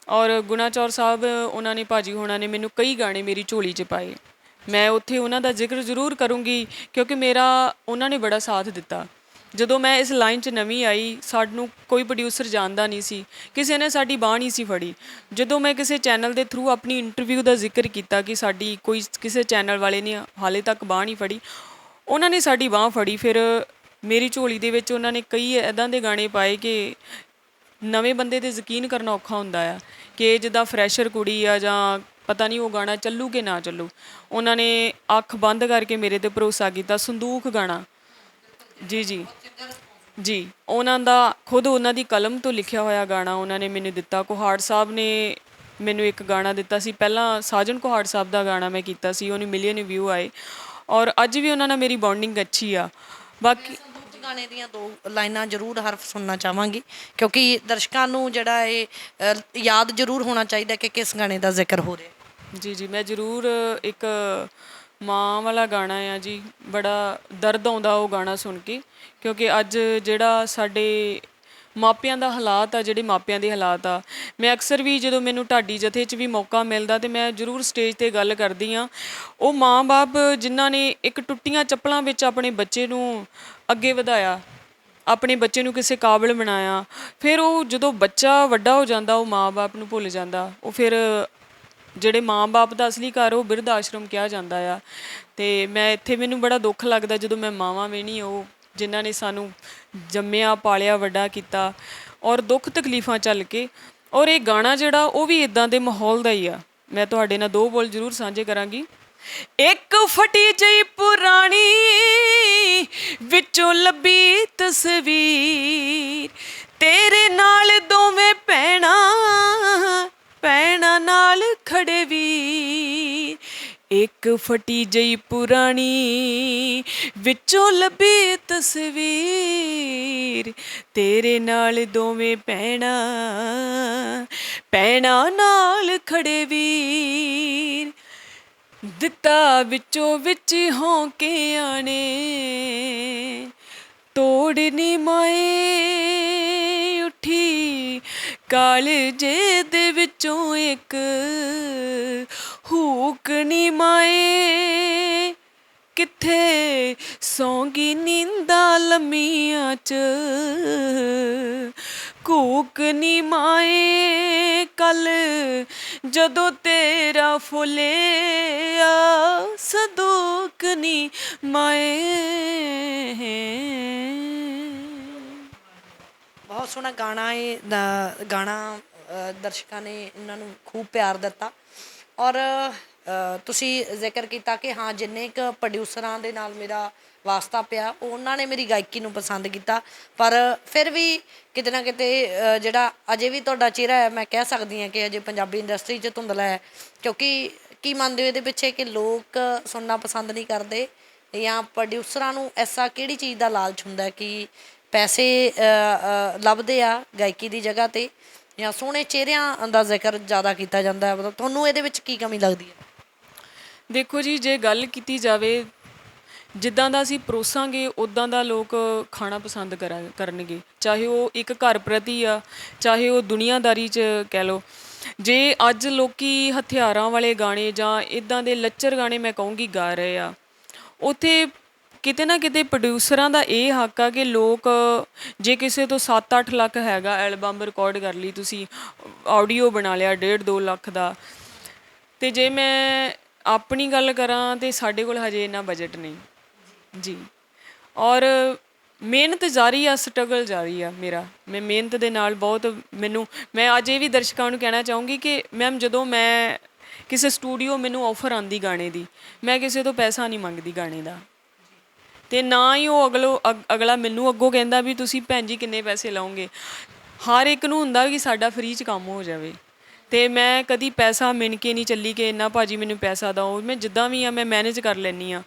ਔਰ ਗੁਨਾਚੌਰ ਸਾਹਿਬ ਉਹਨਾਂ ਨੇ, ਭਾਜੀ ਹੋਣਾ ਨੇ ਮੈਨੂੰ ਕਈ ਗਾਣੇ ਮੇਰੀ ਝੋਲੀ 'ਚ ਪਾਏ। ਮੈਂ ਉੱਥੇ ਉਹਨਾਂ ਦਾ ਜ਼ਿਕਰ ਜ਼ਰੂਰ ਕਰੂੰਗੀ ਕਿਉਂਕਿ ਮੇਰਾ ਉਹਨਾਂ ਨੇ ਬੜਾ ਸਾਥ ਦਿੱਤਾ। ਜਦੋਂ ਮੈਂ ਇਸ ਲਾਈਨ 'ਚ ਨਵੀਂ ਆਈ, ਸਾਨੂੰ ਕੋਈ ਪ੍ਰੋਡਿਊਸਰ ਜਾਣਦਾ ਨਹੀਂ ਸੀ, ਕਿਸੇ ਨੇ ਸਾਡੀ ਬਾਂਹ ਨਹੀਂ ਸੀ ਫੜੀ। ਜਦੋਂ ਮੈਂ ਕਿਸੇ ਚੈਨਲ ਦੇ ਥਰੂ ਆਪਣੀ ਇੰਟਰਵਿਊ ਦਾ ਜ਼ਿਕਰ ਕੀਤਾ ਕਿ ਸਾਡੀ ਕੋਈ ਕਿਸੇ ਚੈਨਲ ਵਾਲੇ ਨੇ ਹਾਲੇ ਤੱਕ ਬਾਂਹ ਨਹੀਂ ਫੜੀ, ਉਹਨਾਂ ਨੇ ਸਾਡੀ ਬਾਂਹ ਫੜੀ। ਫਿਰ ਮੇਰੀ ਝੋਲੀ ਦੇ ਵਿੱਚ ਉਹਨਾਂ ਨੇ ਕਈ ਇੱਦਾਂ ਦੇ ਗਾਣੇ ਪਾਏ ਕਿ ਨਵੇਂ ਬੰਦੇ 'ਤੇ ਯਕੀਨ ਕਰਨਾ ਔਖਾ ਹੁੰਦਾ ਆ ਕਿ ਜਿੱਦਾਂ ਫਰੈਸ਼ਰ ਕੁੜੀ ਆ ਜਾਂ ਪਤਾ ਨਹੀਂ ਉਹ ਗਾਣਾ ਚੱਲੂ ਕਿ ਨਾ ਚੱਲੂ। ਉਹਨਾਂ ਨੇ ਅੱਖ ਬੰਦ ਕਰਕੇ ਮੇਰੇ 'ਤੇ ਭਰੋਸਾ ਕੀਤਾ। ਸੰਦੂਕ ਗਾਣਾ, ਜੀ, ਉਹਨਾਂ ਦਾ ਖੁਦ ਉਹਨਾਂ ਦੀ ਕਲਮ ਤੋਂ ਲਿਖਿਆ ਹੋਇਆ ਗਾਣਾ ਉਹਨਾਂ ਨੇ ਮੈਨੂੰ ਦਿੱਤਾ। ਕੁਹਾੜ ਸਾਹਿਬ ਨੇ ਮੈਨੂੰ ਇੱਕ ਗਾਣਾ ਦਿੱਤਾ ਸੀ, ਪਹਿਲਾਂ ਸਾਜਨ ਕੁਹਾੜ ਸਾਹਿਬ ਦਾ ਗਾਣਾ ਮੈਂ ਕੀਤਾ ਸੀ, ਉਹਨੂੰ ਮਿਲੀਅਨ ਵਿਊ ਆਏ, ਔਰ ਅੱਜ ਵੀ ਉਹਨਾਂ ਨਾਲ ਮੇਰੀ ਬੌਂਡਿੰਗ ਅੱਛੀ ਆ। ਬਾਕੀ ਗਾਣੇ ਦੀਆਂ 2 ਲਾਈਨਾਂ ਜ਼ਰੂਰ ਹਰਫ ਸੁਣਨਾ ਚਾਹਾਂਗੀ ਕਿਉਂਕਿ ਦਰਸ਼ਕਾਂ ਨੂੰ ਜਿਹੜਾ ਇਹ ਯਾਦ ਜ਼ਰੂਰ ਹੋਣਾ ਚਾਹੀਦਾ ਕਿ ਕਿਸ ਗਾਣੇ ਦਾ ਜ਼ਿਕਰ ਹੋ ਰਿਹਾ। ਜੀ, ਮੈਂ ਜ਼ਰੂਰ ਇੱਕ ਮਾਂ ਵਾਲਾ ਗਾਣਾ ਆ ਜੀ, ਬੜਾ ਦਰਦ ਆਉਂਦਾ ਉਹ ਗਾਣਾ ਸੁਣ ਕੇ, ਕਿਉਂਕਿ ਅੱਜ ਜਿਹੜਾ ਸਾਡੇ ਮਾਪਿਆਂ ਦਾ ਹਾਲਾਤ ਆ, ਜਿਹੜੇ ਮਾਪਿਆਂ ਦੇ ਹਾਲਾਤ ਆ, ਮੈਂ ਅਕਸਰ ਵੀ ਜਦੋਂ ਮੈਨੂੰ ਢਾਡੀ ਜਥੇ 'ਚ ਵੀ ਮੌਕਾ ਮਿਲਦਾ ਤੇ ਮੈਂ ਜ਼ਰੂਰ ਸਟੇਜ 'ਤੇ ਗੱਲ ਕਰਦੀ ਹਾਂ। ਉਹ ਮਾਂ-ਬਾਪ ਜਿਨ੍ਹਾਂ ਨੇ ਇੱਕ ਟੁੱਟੀਆਂ ਚੱਪਲਾਂ ਵਿੱਚ ਆਪਣੇ ਬੱਚੇ ਨੂੰ ਅੱਗੇ ਵਧਾਇਆ, ਆਪਣੇ ਬੱਚੇ ਨੂੰ ਕਿਸੇ ਕਾਬਲ ਬਣਾਇਆ, ਫਿਰ ਉਹ ਜਦੋਂ ਬੱਚਾ ਵੱਡਾ ਹੋ ਜਾਂਦਾ ਉਹ ਮਾਂ-ਬਾਪ ਨੂੰ ਭੁੱਲ ਜਾਂਦਾ। ਉਹ ਫਿਰ ਜਿਹੜੇ ਮਾਂ-ਬਾਪ ਦਾ ਅਸਲੀ ਘਰ ਉਹ ਬਿਰਧ ਆਸ਼ਰਮ ਕਿਹਾ ਜਾਂਦਾ ਆ। ਅਤੇ ਮੈਂ ਇੱਥੇ ਮੈਨੂੰ ਬੜਾ ਦੁੱਖ ਲੱਗਦਾ ਜਦੋਂ ਮੈਂ ਮਾਵਾਂ ਵੇਖਦੀ, ਉਹ ਜਿਨ੍ਹਾਂ ਨੇ ਸਾਨੂੰ ਜੰਮਿਆ, ਪਾਲਿਆ, ਵੱਡਾ ਕੀਤਾ ਔਰ ਦੁੱਖ ਤਕਲੀਫਾਂ ਝੱਲ ਕੇ। ਔਰ ਇਹ ਗਾਣਾ ਜਿਹੜਾ ਉਹ ਵੀ ਇੱਦਾਂ ਦੇ ਮਾਹੌਲ ਦਾ ਹੀ ਆ। ਮੈਂ ਤੁਹਾਡੇ ਨਾਲ 2 ਬੋਲ ਜ਼ਰੂਰ ਸਾਂਝੇ ਕਰਾਂਗੀ। ਇੱਕ ਫਟੀ ਜਿਹੀ ਪੁਰਾਣੀ ਵਿੱਚੋਂ ਲੱਭੀ ਤਸਵੀਰ, ਤੇਰੇ ਨਾਲ ਦੋਵੇਂ ਭੈਣਾਂ ਨਾਲ ਖੜੇ ਵੀਰ। ਇੱਕ ਫਟੀ ਜਿਹੀ ਪੁਰਾਣੀ ਵਿੱਚੋਂ ਲੱਭੀ ਤਸਵੀਰ, ਤੇਰੇ ਨਾਲ ਦੋਵੇਂ ਭੈਣਾਂ ਨਾਲ ਖੜੇ ਵੀਰ। ਦਿੱਤਾ ਵਿੱਚੋਂ ਵਿੱਚ ਹੌਂਕਿਆਂ ਨੇ, ਤੋੜਨੀ ਮਾਏ ਉੱਠੀ ਕਾਲਜੇ ਦੇ ਵਿੱਚੋਂ ਇੱਕ ਹੂਕ ਨੀ ਮਾਏ, ਕਿੱਥੇ ਸੌਂਗੀ ਨੀਂਦਾਂ ਲੰਮੀਆਂ 'ਚ ਕੂਕ ਨੀ ਮਾਏ। ਕੱਲ ਜਦੋਂ ਤੇਰਾ ਫੁੱਲਿਆ ਸੰਦੂਕ ਨੀ ਮਾਏ। ਬਹੁਤ ਸੋਹਣਾ ਗਾਣਾ ਇਹ ਗਾਣਾ ਦਰਸ਼ਕਾਂ ਨੇ ਇਹਨਾਂ ਨੂੰ ਖੂਬ ਪਿਆਰ ਦਿੱਤਾ। ਔਰ ਤੁਸੀਂ ਜ਼ਿਕਰ ਕੀਤਾ ਕਿ ਹਾਂ ਜਿੰਨੇ ਕੁ ਪ੍ਰੋਡਿਊਸਰਾਂ ਦੇ ਨਾਲ ਮੇਰਾ ਵਾਸਤਾ ਪਿਆ ਉਹਨਾਂ ਨੇ ਮੇਰੀ ਗਾਇਕੀ ਨੂੰ ਪਸੰਦ ਕੀਤਾ, ਪਰ ਫਿਰ ਵੀ ਕਿਤੇ ਨਾ ਕਿਤੇ ਜਿਹੜਾ ਅਜੇ ਵੀ ਤੁਹਾਡਾ ਚਿਹਰਾ ਹੈ, ਮੈਂ ਕਹਿ ਸਕਦੀ ਹਾਂ ਕਿ ਅਜੇ ਪੰਜਾਬੀ ਇੰਡਸਟਰੀ 'ਚ ਧੁੰਦਲਾ ਹੈ। ਕਿਉਂਕਿ ਕੀ ਮੰਨਦੇ ਹੋ ਇਹਦੇ ਪਿੱਛੇ ਕਿ ਲੋਕ ਸੁਣਨਾ ਪਸੰਦ ਨਹੀਂ ਕਰਦੇ, ਜਾਂ ਪ੍ਰੋਡਿਊਸਰਾਂ ਨੂੰ ਐਸਾ ਕਿਹੜੀ ਚੀਜ਼ ਦਾ ਲਾਲਚ ਹੁੰਦਾ ਕਿ ਪੈਸੇ ਲੱਭਦੇ ਆ ਗਾਇਕੀ ਦੀ ਜਗ੍ਹਾ 'ਤੇ, ਜਾਂ ਸੋਹਣੇ ਚਿਹਰਿਆਂ ਦਾ ਜ਼ਿਕਰ ਜ਼ਿਆਦਾ ਕੀਤਾ ਜਾਂਦਾ ਹੈ? ਮਤਲਬ ਤੁਹਾਨੂੰ ਇਹਦੇ ਵਿੱਚ ਕੀ ਕਮੀ ਲੱਗਦੀ ਹੈ? ਦੇਖੋ ਜੀ, ਜੇ ਗੱਲ ਕੀਤੀ ਜਾਵੇ ਜਿੱਦਾਂ ਦਾ ਅਸੀਂ ਪਰੋਸਾਂਗੇ ਉੱਦਾਂ ਦਾ ਲੋਕ ਖਾਣਾ ਪਸੰਦ ਕਰਨਗੇ, ਚਾਹੇ ਉਹ ਇੱਕ ਘਰ ਪ੍ਰਤੀ ਆ, ਚਾਹੇ ਉਹ ਦੁਨੀਆਦਾਰੀ 'ਚ ਕਹਿ ਲਓ। ਜੇ ਅੱਜ ਲੋਕੀ ਹਥਿਆਰਾਂ ਵਾਲੇ ਗਾਣੇ ਜਾਂ ਇੱਦਾਂ ਦੇ ਲੱਚਰ ਗਾਣੇ ਮੈਂ ਕਹੂੰਗੀ ਗਾ ਰਹੇ ਆ, ਉੱਥੇ ਕਿਤੇ ਨਾ ਕਿਤੇ ਪ੍ਰੋਡਿਊਸਰਾਂ ਦਾ ਇਹ ਹੱਕ ਆ ਕਿ ਲੋਕ ਜੇ ਕਿਸੇ ਤੋਂ 7-8 ਲੱਖ ਹੈਗਾ, ਐਲਬਮ ਰਿਕਾਰਡ ਕਰ ਲਈ ਤੁਸੀਂ, ਆਡੀਓ ਬਣਾ ਲਿਆ 1.5-2 ਲੱਖ ਦਾ, ਅਤੇ ਜੇ ਮੈਂ ਆਪਣੀ ਗੱਲ ਕਰਾਂ ਤਾਂ ਸਾਡੇ ਕੋਲ ਹਜੇ ਇੰਨਾ ਬਜਟ ਨਹੀਂ ਜੀ। ਔਰ ਮਿਹਨਤ ਜਾਰੀ ਆ, ਸਟਰਗਲ ਜਾਰੀ ਆ ਮੇਰਾ। ਮੈਂ ਮਿਹਨਤ ਦੇ ਨਾਲ ਬਹੁਤ ਮੈਂ ਅੱਜ ਇਹ ਵੀ ਦਰਸ਼ਕਾਂ ਨੂੰ ਕਹਿਣਾ ਚਾਹੂੰਗੀ ਕਿ ਮੈਮ ਜਦੋਂ ਮੈਂ ਕਿਸੇ ਸਟੂਡੀਓ ਮੈਨੂੰ ਆਫਰ ਆਂਦੀ ਗਾਣੇ ਦੀ, ਮੈਂ ਕਿਸੇ ਤੋਂ ਪੈਸਾ ਨਹੀਂ ਮੰਗਦੀ ਗਾਣੇ ਦਾ, ਤੇ ਨਾ ਹੀ ਉਹ ਅਗਲਾ ਮੈਨੂੰ ਅੱਗੋਂ ਕਹਿੰਦਾ ਵੀ ਤੁਸੀਂ ਭੈਣ ਜੀ ਕਿੰਨੇ ਪੈਸੇ ਲਾਓਗੇ। ਹਰ ਇੱਕ ਨੂੰ ਹੁੰਦਾ ਕਿ ਸਾਡਾ ਫ੍ਰੀ 'ਚ ਕੰਮ ਹੋ ਜਾਵੇ, ਤੇ ਮੈਂ ਕਦੀ ਪੈਸਾ ਮਿਣ ਕੇ ਨਹੀਂ ਚੱਲੀ ਕਿ ਇੰਨਾ ਭਾਜੀ ਮੈਨੂੰ ਪੈਸਾ ਦਿਓ। ਮੈਂ ਜਿੱਦਾਂ ਵੀ ਆ ਮੈਂ ਮੈਨੇਜ ਕਰ ਲੈਂਦੀ ਹਾਂ।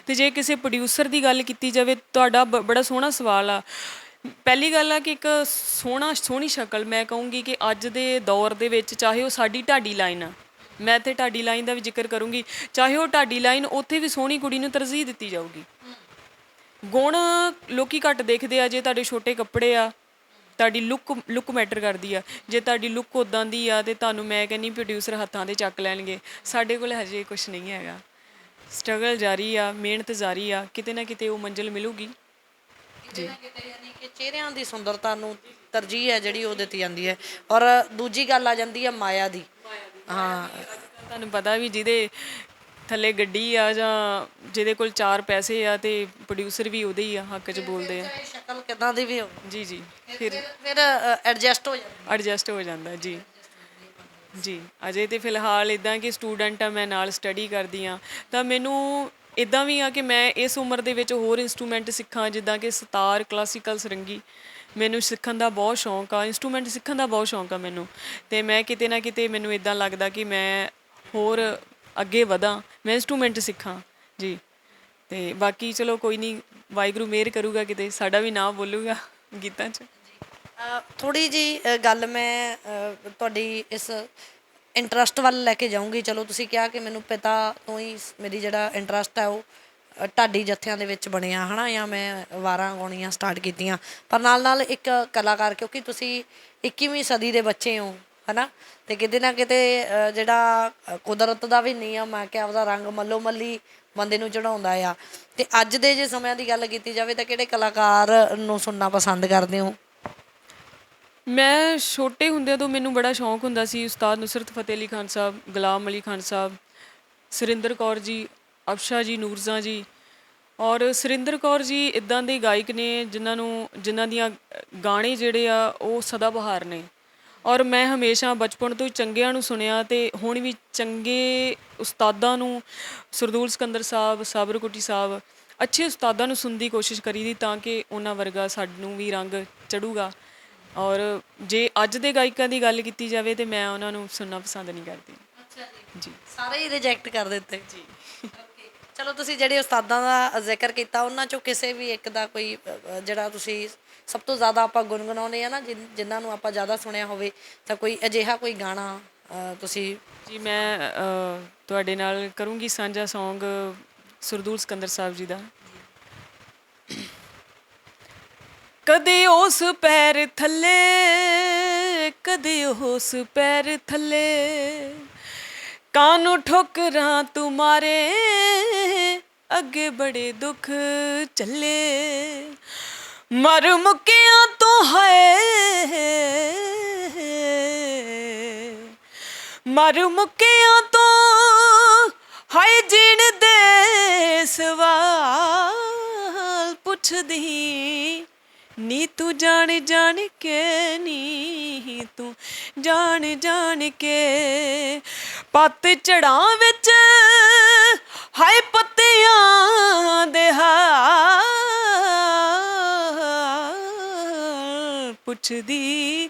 ਤੇ ਜੇ ਕਿਸੇ ਪ੍ਰੋਡਿਊਸਰ ਦੀ ਗੱਲ ਕੀਤੀ ਜਾਵੇ, ਤੁਹਾਡਾ ਬੜਾ ਸੋਹਣਾ ਸਵਾਲ ਆ। ਪਹਿਲੀ ਗੱਲ ਆ ਕਿ ਇੱਕ ਸੋਹਣੀ ਸ਼ਕਲ, ਮੈਂ ਕਹੂੰਗੀ ਕਿ ਅੱਜ ਦੇ ਦੌਰ ਦੇ ਵਿੱਚ ਚਾਹੇ ਉਹ ਸਾਡੀ ਢਾਡੀ ਲਾਈਨ ਆ, ਮੈਂ ਇੱਥੇ ਢਾਡੀ ਲਾਈਨ ਦਾ ਵੀ ਜ਼ਿਕਰ ਕਰੂੰਗੀ, ਚਾਹੇ ਉਹ ਢਾਡੀ ਲਾਈਨ, ਉੱਥੇ ਵੀ ਸੋਹਣੀ ਕੁੜੀ ਨੂੰ ਤਰਜੀਹ ਦਿੱਤੀ ਜਾਊਗੀ। ਗੁਣ ਲੋਕੀ ਘੱਟ ਦੇਖਦੇ ਆ। ਜੇ ਤੁਹਾਡੇ ਛੋਟੇ ਕੱਪੜੇ ਆ, ਤੁਹਾਡੀ ਲੁੱਕ ਮੈਟਰ ਕਰਦੀ ਆ। ਜੇ ਤੁਹਾਡੀ ਲੁੱਕ ਉੱਦਾਂ ਦੀ ਆ ਤੇ ਤੁਹਾਨੂੰ ਮੈਂ ਕਹਿੰਦੀ ਪ੍ਰੋਡਿਊਸਰ ਹੱਥਾਂ 'ਤੇ ਚੱਕ ਲੈਣਗੇ। ਸਾਡੇ ਕੋਲ ਹਜੇ ਕੁਛ ਨਹੀਂ ਹੈਗਾ, ਸਟਰਗਲ ਜਾਰੀ ਆ, ਮਿਹਨਤ ਜਾਰੀ ਆ, ਕਿਤੇ ਨਾ ਕਿਤੇ ਉਹ ਮੰਜ਼ਿਲ ਮਿਲੂਗੀ। ਕਿਤੇ ਨਾ ਕਿਤੇ ਯਾਨੀ ਕਿ ਚਿਹਰਿਆਂ ਦੀ ਸੁੰਦਰਤਾ ਨੂੰ ਤਰਜੀਹ ਹੈ ਜਿਹੜੀ ਉਹ ਦਿੱਤੀ ਜਾਂਦੀ ਹੈ। ਔਰ ਦੂਜੀ ਗੱਲ ਆ ਜਾਂਦੀ ਹੈ ਮਾਇਆ ਦੀ। ਹਾਂ, ਤੁਹਾਨੂੰ ਪਤਾ ਵੀ ਜਿਹਦੇ ਥੱਲੇ ਗੱਡੀ ਆ ਜਾਂ ਜਿਹਦੇ ਕੋਲ 4 ਪੈਸੇ ਆ, ਤੇ ਪ੍ਰੋਡਿਊਸਰ ਵੀ ਉਹਦੇ ਹੀ ਆ, ਹੱਕ 'ਚ ਬੋਲਦੇ ਆ। ਚਾਹੇ ਸ਼ਕਲ ਕਿੱਦਾਂ ਦੀ ਵੀ ਹੋਵੇ, ਜੀ ਜੀ, ਫਿਰ ਐਡਜਸਟ ਹੋ ਜਾਂਦਾ। ਐਡਜਸਟ ਹੋ ਜਾਂਦਾ ਜੀ। ਜੀ ਅਜੇ ਤਾਂ ਫਿਲਹਾਲ ਇੱਦਾਂ ਕਿ ਸਟੂਡੈਂਟ ਆ, ਮੈਂ ਨਾਲ ਸਟੱਡੀ ਕਰਦੀ ਹਾਂ, ਤਾਂ ਮੈਨੂੰ ਇੱਦਾਂ ਵੀ ਆ ਕਿ ਮੈਂ ਇਸ ਉਮਰ ਦੇ ਵਿੱਚ ਹੋਰ ਇੰਸਟਰੂਮੈਂਟ ਸਿੱਖਾਂ, ਜਿੱਦਾਂ ਕਿ ਸਿਤਾਰ, ਕਲਾਸੀਕਲ, ਸਰੰਗੀ। ਮੈਨੂੰ ਸਿੱਖਣ ਦਾ ਬਹੁਤ ਸ਼ੌਂਕ ਆ, ਇੰਸਟਰੂਮੈਂਟ ਸਿੱਖਣ ਦਾ ਬਹੁਤ ਸ਼ੌਂਕ ਆ ਮੈਨੂੰ। ਅਤੇ ਮੈਂ ਕਿਤੇ ਨਾ ਕਿਤੇ ਮੈਨੂੰ ਇੱਦਾਂ ਲੱਗਦਾ ਕਿ ਮੈਂ ਹੋਰ ਅੱਗੇ ਵਧਾਂ, ਮੈਂ ਇੰਸਟਰੂਮੈਂਟ ਸਿੱਖਾਂ ਜੀ। ਅਤੇ ਬਾਕੀ ਚਲੋ ਕੋਈ ਨਹੀਂ, ਵਾਹਿਗੁਰੂ ਮਿਹਰ ਕਰੂਗਾ, ਕਿਤੇ ਸਾਡਾ ਵੀ ਨਾਂ ਬੋਲੂਗਾ ਗੀਤਾਂ 'ਚ। ਥੋੜ੍ਹੀ ਜਿਹੀ ਗੱਲ ਮੈਂ ਤੁਹਾਡੀ ਇਸ ਇੰਟਰਸਟ ਵੱਲ ਲੈ ਕੇ ਜਾਊਂਗੀ। ਚਲੋ ਤੁਸੀਂ ਕਿਹਾ ਕਿ ਮੈਨੂੰ ਪਿਤਾ ਤੋਂ ਹੀ ਮੇਰੀ ਜਿਹੜਾ ਇੰਟਰਸਟ ਹੈ ਉਹ ਢਾਡੀ ਜੱਥਿਆਂ ਦੇ ਵਿੱਚ ਬਣਿਆ ਹੈ ਨਾ, ਜਾਂ ਮੈਂ ਵਾਰਾਂ ਗਾਉਣੀਆਂ ਸਟਾਰਟ ਕੀਤੀਆਂ। ਪਰ ਨਾਲ ਨਾਲ ਇੱਕ ਕਲਾਕਾਰ, ਕਿਉਂਕਿ ਤੁਸੀਂ 21ਵੀਂ ਸਦੀ ਦੇ ਬੱਚੇ ਹੋ ਹੈ ਨਾ, ਅਤੇ ਕਿਤੇ ਨਾ ਕਿਤੇ ਜਿਹੜਾ ਕੁਦਰਤ ਦਾ ਵੀ ਨਿਯਮ ਆ ਕਿ ਆਪਦਾ ਰੰਗ ਮੱਲੋ ਮੱਲੀ ਬੰਦੇ ਨੂੰ ਚੜ੍ਹਾਉਂਦਾ ਆ। ਅਤੇ ਅੱਜ ਦੇ ਜੇ ਸਮਿਆਂ ਦੀ ਗੱਲ ਕੀਤੀ ਜਾਵੇ ਤਾਂ ਕਿਹੜੇ ਕਲਾਕਾਰ ਨੂੰ ਸੁਣਨਾ ਪਸੰਦ ਕਰਦੇ ਹੋ? ਮੈਂ ਛੋਟੇ ਹੁੰਦਿਆਂ ਤੋਂ ਮੈਨੂੰ ਬੜਾ ਸ਼ੌਂਕ ਹੁੰਦਾ ਸੀ ਉਸਤਾਦ ਨੁਸਰਤ ਫਤਿਹ ਅਲੀ ਖਾਨ ਸਾਹਿਬ, ਗੁਲਾਮ ਅਲੀ ਖਾਨ ਸਾਹਿਬ, ਸੁਰਿੰਦਰ ਕੌਰ ਜੀ, ਅਫਸ਼ਾ ਜੀ, ਨੂਰਜ਼ਾ ਜੀ। ਔਰ ਸੁਰਿੰਦਰ ਕੌਰ ਜੀ ਇੱਦਾਂ ਦੇ ਗਾਇਕ ਨੇ ਜਿਨ੍ਹਾਂ ਦੀਆਂ ਗਾਣੇ ਜਿਹੜੇ ਆ ਉਹ ਸਦਾ ਬਹਾਰ ਨੇ। ਔਰ ਮੈਂ ਹਮੇਸ਼ਾ ਬਚਪਨ ਤੋਂ ਹੀ ਚੰਗਿਆਂ ਨੂੰ ਸੁਣਿਆ, ਅਤੇ ਹੁਣ ਵੀ ਚੰਗੇ ਉਸਤਾਦਾਂ ਨੂੰ, ਸਰਦੂਲ ਸਿਕੰਦਰ ਸਾਹਿਬ, ਸਾਬਰ ਕੁੱਟੀ ਸਾਹਿਬ, ਅੱਛੇ ਉਸਤਾਦਾਂ ਨੂੰ ਸੁਣਨ ਦੀ ਕੋਸ਼ਿਸ਼ ਕਰੀ ਦੀ, ਤਾਂ ਕਿ ਉਹਨਾਂ ਵਰਗਾ ਸਾਨੂੰ ਵੀ ਰੰਗ ਚੜ੍ਹੂਗਾ। ਔਰ ਜੇ ਅੱਜ ਦੇ ਗਾਇਕਾਂ ਦੀ ਗੱਲ ਕੀਤੀ ਜਾਵੇ ਤਾਂ ਮੈਂ ਉਹਨਾਂ ਨੂੰ ਸੁਣਨਾ ਪਸੰਦ ਨਹੀਂ ਕਰਦੀ। ਅੱਛਾ ਜੀ, ਜੀ ਸਾਰੇ ਹੀ ਰਿਜੈਕਟ ਕਰ ਦਿੱਤੇ ਜੀ। ਚਲੋ ਤੁਸੀਂ ਜਿਹੜੇ ਉਸਤਾਦਾਂ ਦਾ ਜ਼ਿਕਰ ਕੀਤਾ, ਉਹਨਾਂ 'ਚੋਂ ਕਿਸੇ ਵੀ ਇੱਕ ਦਾ ਕੋਈ ਜਿਹੜਾ ਤੁਸੀਂ ਸਭ ਤੋਂ ਜ਼ਿਆਦਾ ਆਪਾਂ ਗੁਣਗੁਣਾਉਂਦੇ ਆ ਨਾ, ਜਿਨ੍ਹਾਂ ਨੂੰ ਆਪਾਂ ਜ਼ਿਆਦਾ ਸੁਣਿਆ ਹੋਵੇ, ਤਾਂ ਕੋਈ ਅਜਿਹਾ ਕੋਈ ਗਾਣਾ ਤੁਸੀਂ? ਜੀ ਮੈਂ ਤੁਹਾਡੇ ਨਾਲ ਕਰੂੰਗੀ ਸਾਂਝਾ ਸੌਂਗ ਸਰਦੂਲ ਸਿਕੰਦਰ ਸਾਹਿਬ ਜੀ ਦਾ। ਕਦੇ ਉਸ ਪੈਰ ਥੱਲੇ, ਕਦੇ ਉਸ ਪੈਰ ਥੱਲੇ, ਕਾਨੂੰ ਠੋਕਰਾਂ ਤੂੰ ਮਾਰੇ, ਅੱਗੇ ਬੜੇ ਦੁੱਖ ਚੱਲੇ, ਮਰ ਮੁੱਕਿਆਂ ਤੋਂ ਹੈ, ਮਰ ਮੁੱਕਿਆਂ ਤੋਂ ਹਾਏ, ਜੀਣ ਦੇ ਸਵਾਲ ਪੁੱਛਦੀ ਨੀ, ਤੂੰ ਜਾਣ ਜਾਣ ਕੇ, ਨੀ ਤੂੰ ਜਾਣ ਜਾਣ ਕੇ, ਪੱਤ ਝੜਾਂ ਵਿੱਚ ਹਾਏ ਪੱਤਿਆਂ ਦੇ ਹਾਲ ਪੁੱਛਦੀ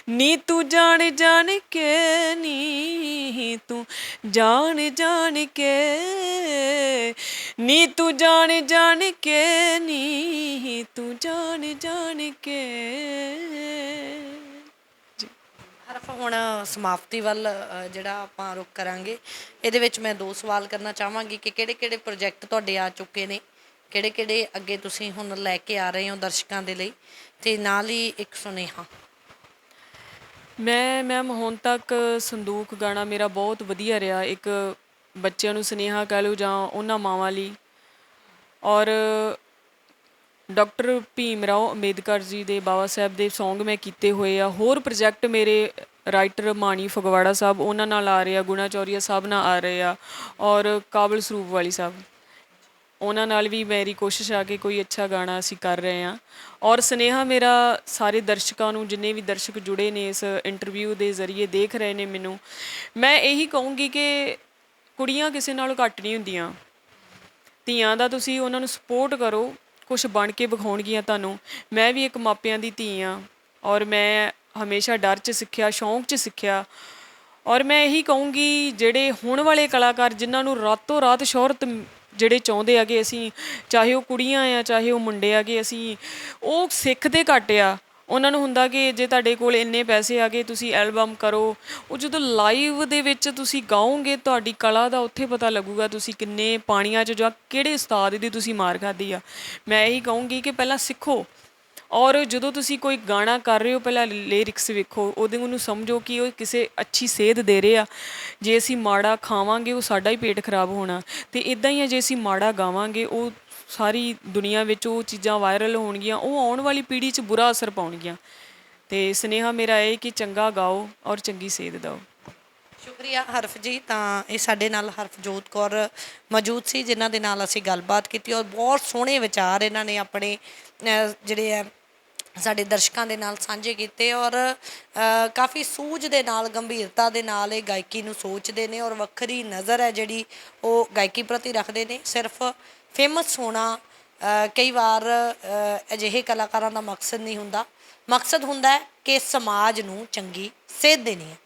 ਨੀ, ਤੂੰ ਜਾਣ ਜਾਣ ਕੇ, ਨੀ ਤੂੰ ਜਾਣ ਜਾਣ ਕੇ, ਨੀ ਤੂੰ ਜਾਣ ਜਾਣ ਕੇ, ਨੀ ਤੂੰ ਜਾਣ ਜਾਣ ਕੇ। ਹਰਫ ਹੁਣ ਸਮਾਪਤੀ ਵੱਲ ਜਿਹੜਾ ਆਪਾਂ ਰੁਖ ਕਰਾਂਗੇ। ਇਹਦੇ ਵਿੱਚ ਮੈਂ 2 ਸਵਾਲ ਕਰਨਾ ਚਾਹਾਂਗੀ ਕਿ ਕਿਹੜੇ ਕਿਹੜੇ ਪ੍ਰੋਜੈਕਟ ਤੁਹਾਡੇ ਆ ਚੁੱਕੇ ਨੇ, ਕਿਹੜੇ ਕਿਹੜੇ ਅੱਗੇ ਤੁਸੀਂ ਹੁਣ ਲੈ ਕੇ ਆ ਰਹੇ ਹੋ ਦਰਸ਼ਕਾਂ ਦੇ ਲਈ, ਅਤੇ ਨਾਲ ਹੀ ਇੱਕ ਸੁਨੇਹਾ। ਮੈਂ ਮੈਮ ਹੁਣ ਤੱਕ ਸੰਦੂਕ ਗਾਣਾ ਮੇਰਾ ਬਹੁਤ ਵਧੀਆ ਰਿਹਾ, ਇੱਕ ਬੱਚਿਆਂ ਨੂੰ ਸੁਨੇਹਾ ਕਹਿ ਲਓ ਜਾਂ ਉਹਨਾਂ ਮਾਵਾਂ ਲਈ। ਔਰ ਡਾਕਟਰ ਭੀਮ ਰਾਓ ਅੰਬੇਦਕਰ ਜੀ ਦੇ, ਬਾਬਾ ਸਾਹਿਬ ਦੇ ਸੌਂਗ ਮੈਂ ਕੀਤੇ ਹੋਏ ਆ। ਹੋਰ ਪ੍ਰੋਜੈਕਟ ਮੇਰੇ ਰਾਈਟਰ ਮਾਣੀ ਫਗਵਾੜਾ ਸਾਹਿਬ, ਉਹਨਾਂ ਨਾਲ ਆ ਰਹੇ ਆ, ਗੁਣਾ ਚੌਰੀਆ ਸਾਹਿਬ ਨਾਲ ਆ ਰਹੇ ਆ, ਔਰ ਕਾਬਲ ਸਰੂਪ ਵਾਲੀ ਸਾਹਿਬ। ਉਹਨਾਂ ਨਾਲ ਵੀ ਮੇਰੀ ਕੋਸ਼ਿਸ਼ ਆ ਕਿ ਕੋਈ ਅੱਛਾ ਗਾਣਾ ਅਸੀਂ ਕਰ ਰਹੇ ਹਾਂ। ਔਰ ਸੁਨੇਹਾ ਮੇਰਾ ਸਾਰੇ ਦਰਸ਼ਕਾਂ ਨੂੰ, ਜਿੰਨੇ ਵੀ ਦਰਸ਼ਕ ਜੁੜੇ ਨੇ ਇਸ ਇੰਟਰਵਿਊ ਦੇ ਜ਼ਰੀਏ ਦੇਖ ਰਹੇ ਨੇ ਮੈਨੂੰ, ਮੈਂ ਇਹੀ ਕਹੂੰਗੀ ਕਿ ਕੁੜੀਆਂ ਕਿਸੇ ਨਾਲੋਂ ਘੱਟ ਨਹੀਂ ਹੁੰਦੀਆਂ। ਧੀਆਂ ਦਾ ਤੁਸੀਂ ਉਹਨਾਂ ਨੂੰ ਸਪੋਰਟ ਕਰੋ, ਕੁਛ ਬਣ ਕੇ ਵਿਖਾਉਣਗੀਆਂ ਤੁਹਾਨੂੰ। ਮੈਂ ਵੀ ਇੱਕ ਮਾਪਿਆਂ ਦੀ ਧੀ ਹਾਂ ਔਰ ਮੈਂ ਹਮੇਸ਼ਾ ਡਰ 'ਚ ਸਿੱਖਿਆ, ਸ਼ੌਂਕ 'ਚ ਸਿੱਖਿਆ। ਔਰ ਮੈਂ ਇਹੀ ਕਹੂੰਗੀ ਜਿਹੜੇ ਹੁਣ ਵਾਲੇ ਕਲਾਕਾਰ ਜਿਨ੍ਹਾਂ ਨੂੰ ਰਾਤੋਂ ਰਾਤ ਸ਼ੋਹਰਤ ਜਿਹੜੇ ਚਾਹੁੰਦੇ ਆ ਕਿ ਅਸੀਂ, ਚਾਹੇ ਉਹ ਕੁੜੀਆਂ ਆ ਚਾਹੇ ਉਹ ਮੁੰਡੇ ਆ, ਕਿ ਅਸੀਂ ਉਹ ਸਿੱਖਦੇ ਘੱਟ ਆ। ਉਹਨਾਂ ਨੂੰ ਹੁੰਦਾ ਕਿ ਜੇ ਤੁਹਾਡੇ ਕੋਲ ਇੰਨੇ ਪੈਸੇ ਆ ਗਏ ਤੁਸੀਂ ਐਲਬਮ ਕਰੋ। ਉਹ ਜਦੋਂ ਲਾਈਵ ਦੇ ਵਿੱਚ ਤੁਸੀਂ ਗਾਓਗੇ ਤੁਹਾਡੀ ਕਲਾ ਦਾ ਉੱਥੇ ਪਤਾ ਲੱਗੂਗਾ ਤੁਸੀਂ ਕਿੰਨੇ ਪਾਣੀਆਂ 'ਚ ਜਾਂ ਕਿਹੜੇ ਉਸਤਾਦ ਦੀ ਤੁਸੀਂ ਮਾਰ ਖਾਧੀ ਆ। ਮੈਂ ਇਹੀ ਕਹੂੰਗੀ ਕਿ ਪਹਿਲਾਂ ਸਿੱਖੋ ਔਰ ਜਦੋਂ ਤੁਸੀਂ ਕੋਈ ਗਾਣਾ ਕਰ ਰਹੇ ਹੋ ਪਹਿਲਾਂ ਲਿਰਿਕਸ ਵੇਖੋ, ਉਹਨੂੰ ਸਮਝੋ ਕਿ ਉਹ ਕਿਸੇ ਅੱਛੀ ਸੇਧ ਦੇ ਰਹੇ ਆ। ਜੇ ਅਸੀਂ ਮਾੜਾ ਖਾਵਾਂਗੇ ਉਹ ਸਾਡਾ ਹੀ ਪੇਟ ਖਰਾਬ ਹੋਣਾ, ਅਤੇ ਇੱਦਾਂ ਹੀ ਆ ਜੇ ਅਸੀਂ ਮਾੜਾ ਗਾਵਾਂਗੇ ਉਹ ਸਾਰੀ ਦੁਨੀਆ ਵਿੱਚ ਉਹ ਚੀਜ਼ਾਂ ਵਾਇਰਲ ਹੋਣਗੀਆਂ, ਉਹ ਆਉਣ ਵਾਲੀ ਪੀੜ੍ਹੀ 'ਚ ਬੁਰਾ ਅਸਰ ਪਾਉਣਗੀਆਂ। ਅਤੇ ਸੁਨੇਹਾ ਮੇਰਾ ਇਹ ਕਿ ਚੰਗਾ ਗਾਓ ਔਰ ਚੰਗੀ ਸੇਧ ਦਿਓ। ਸ਼ੁਕਰੀਆ ਹਰਫ ਜੀ। ਤਾਂ ਇਹ ਸਾਡੇ ਨਾਲ ਹਰਫਜੋਤ ਕੌਰ ਮੌਜੂਦ ਸੀ ਜਿਨ੍ਹਾਂ ਦੇ ਨਾਲ ਅਸੀਂ ਗੱਲਬਾਤ ਕੀਤੀ ਔਰ ਬਹੁਤ ਸੋਹਣੇ ਵਿਚਾਰ ਇਹਨਾਂ ਨੇ ਆਪਣੇ ਜਿਹੜੇ ਆ ਸਾਡੇ ਦਰਸ਼ਕਾਂ ਦੇ ਨਾਲ ਸਾਂਝੇ ਕੀਤੇ ਔਰ ਕਾਫੀ ਸੂਝ ਦੇ ਨਾਲ, ਗੰਭੀਰਤਾ ਦੇ ਨਾਲ ਇਹ ਗਾਇਕੀ ਨੂੰ ਸੋਚਦੇ ਨੇ ਔਰ ਵੱਖਰੀ ਨਜ਼ਰ ਹੈ ਜਿਹੜੀ ਉਹ ਗਾਇਕੀ ਪ੍ਰਤੀ ਰੱਖਦੇ ਨੇ। ਸਿਰਫ ਫੇਮਸ ਹੋਣਾ ਕਈ ਵਾਰ ਅਜਿਹੇ ਕਲਾਕਾਰਾਂ ਦਾ ਮਕਸਦ ਨਹੀਂ ਹੁੰਦਾ। ਮਕਸਦ ਹੁੰਦਾ ਹੈ ਕਿ ਸਮਾਜ ਨੂੰ ਚੰਗੀ ਸੇਧ ਦੇਣੀ ਹੈ।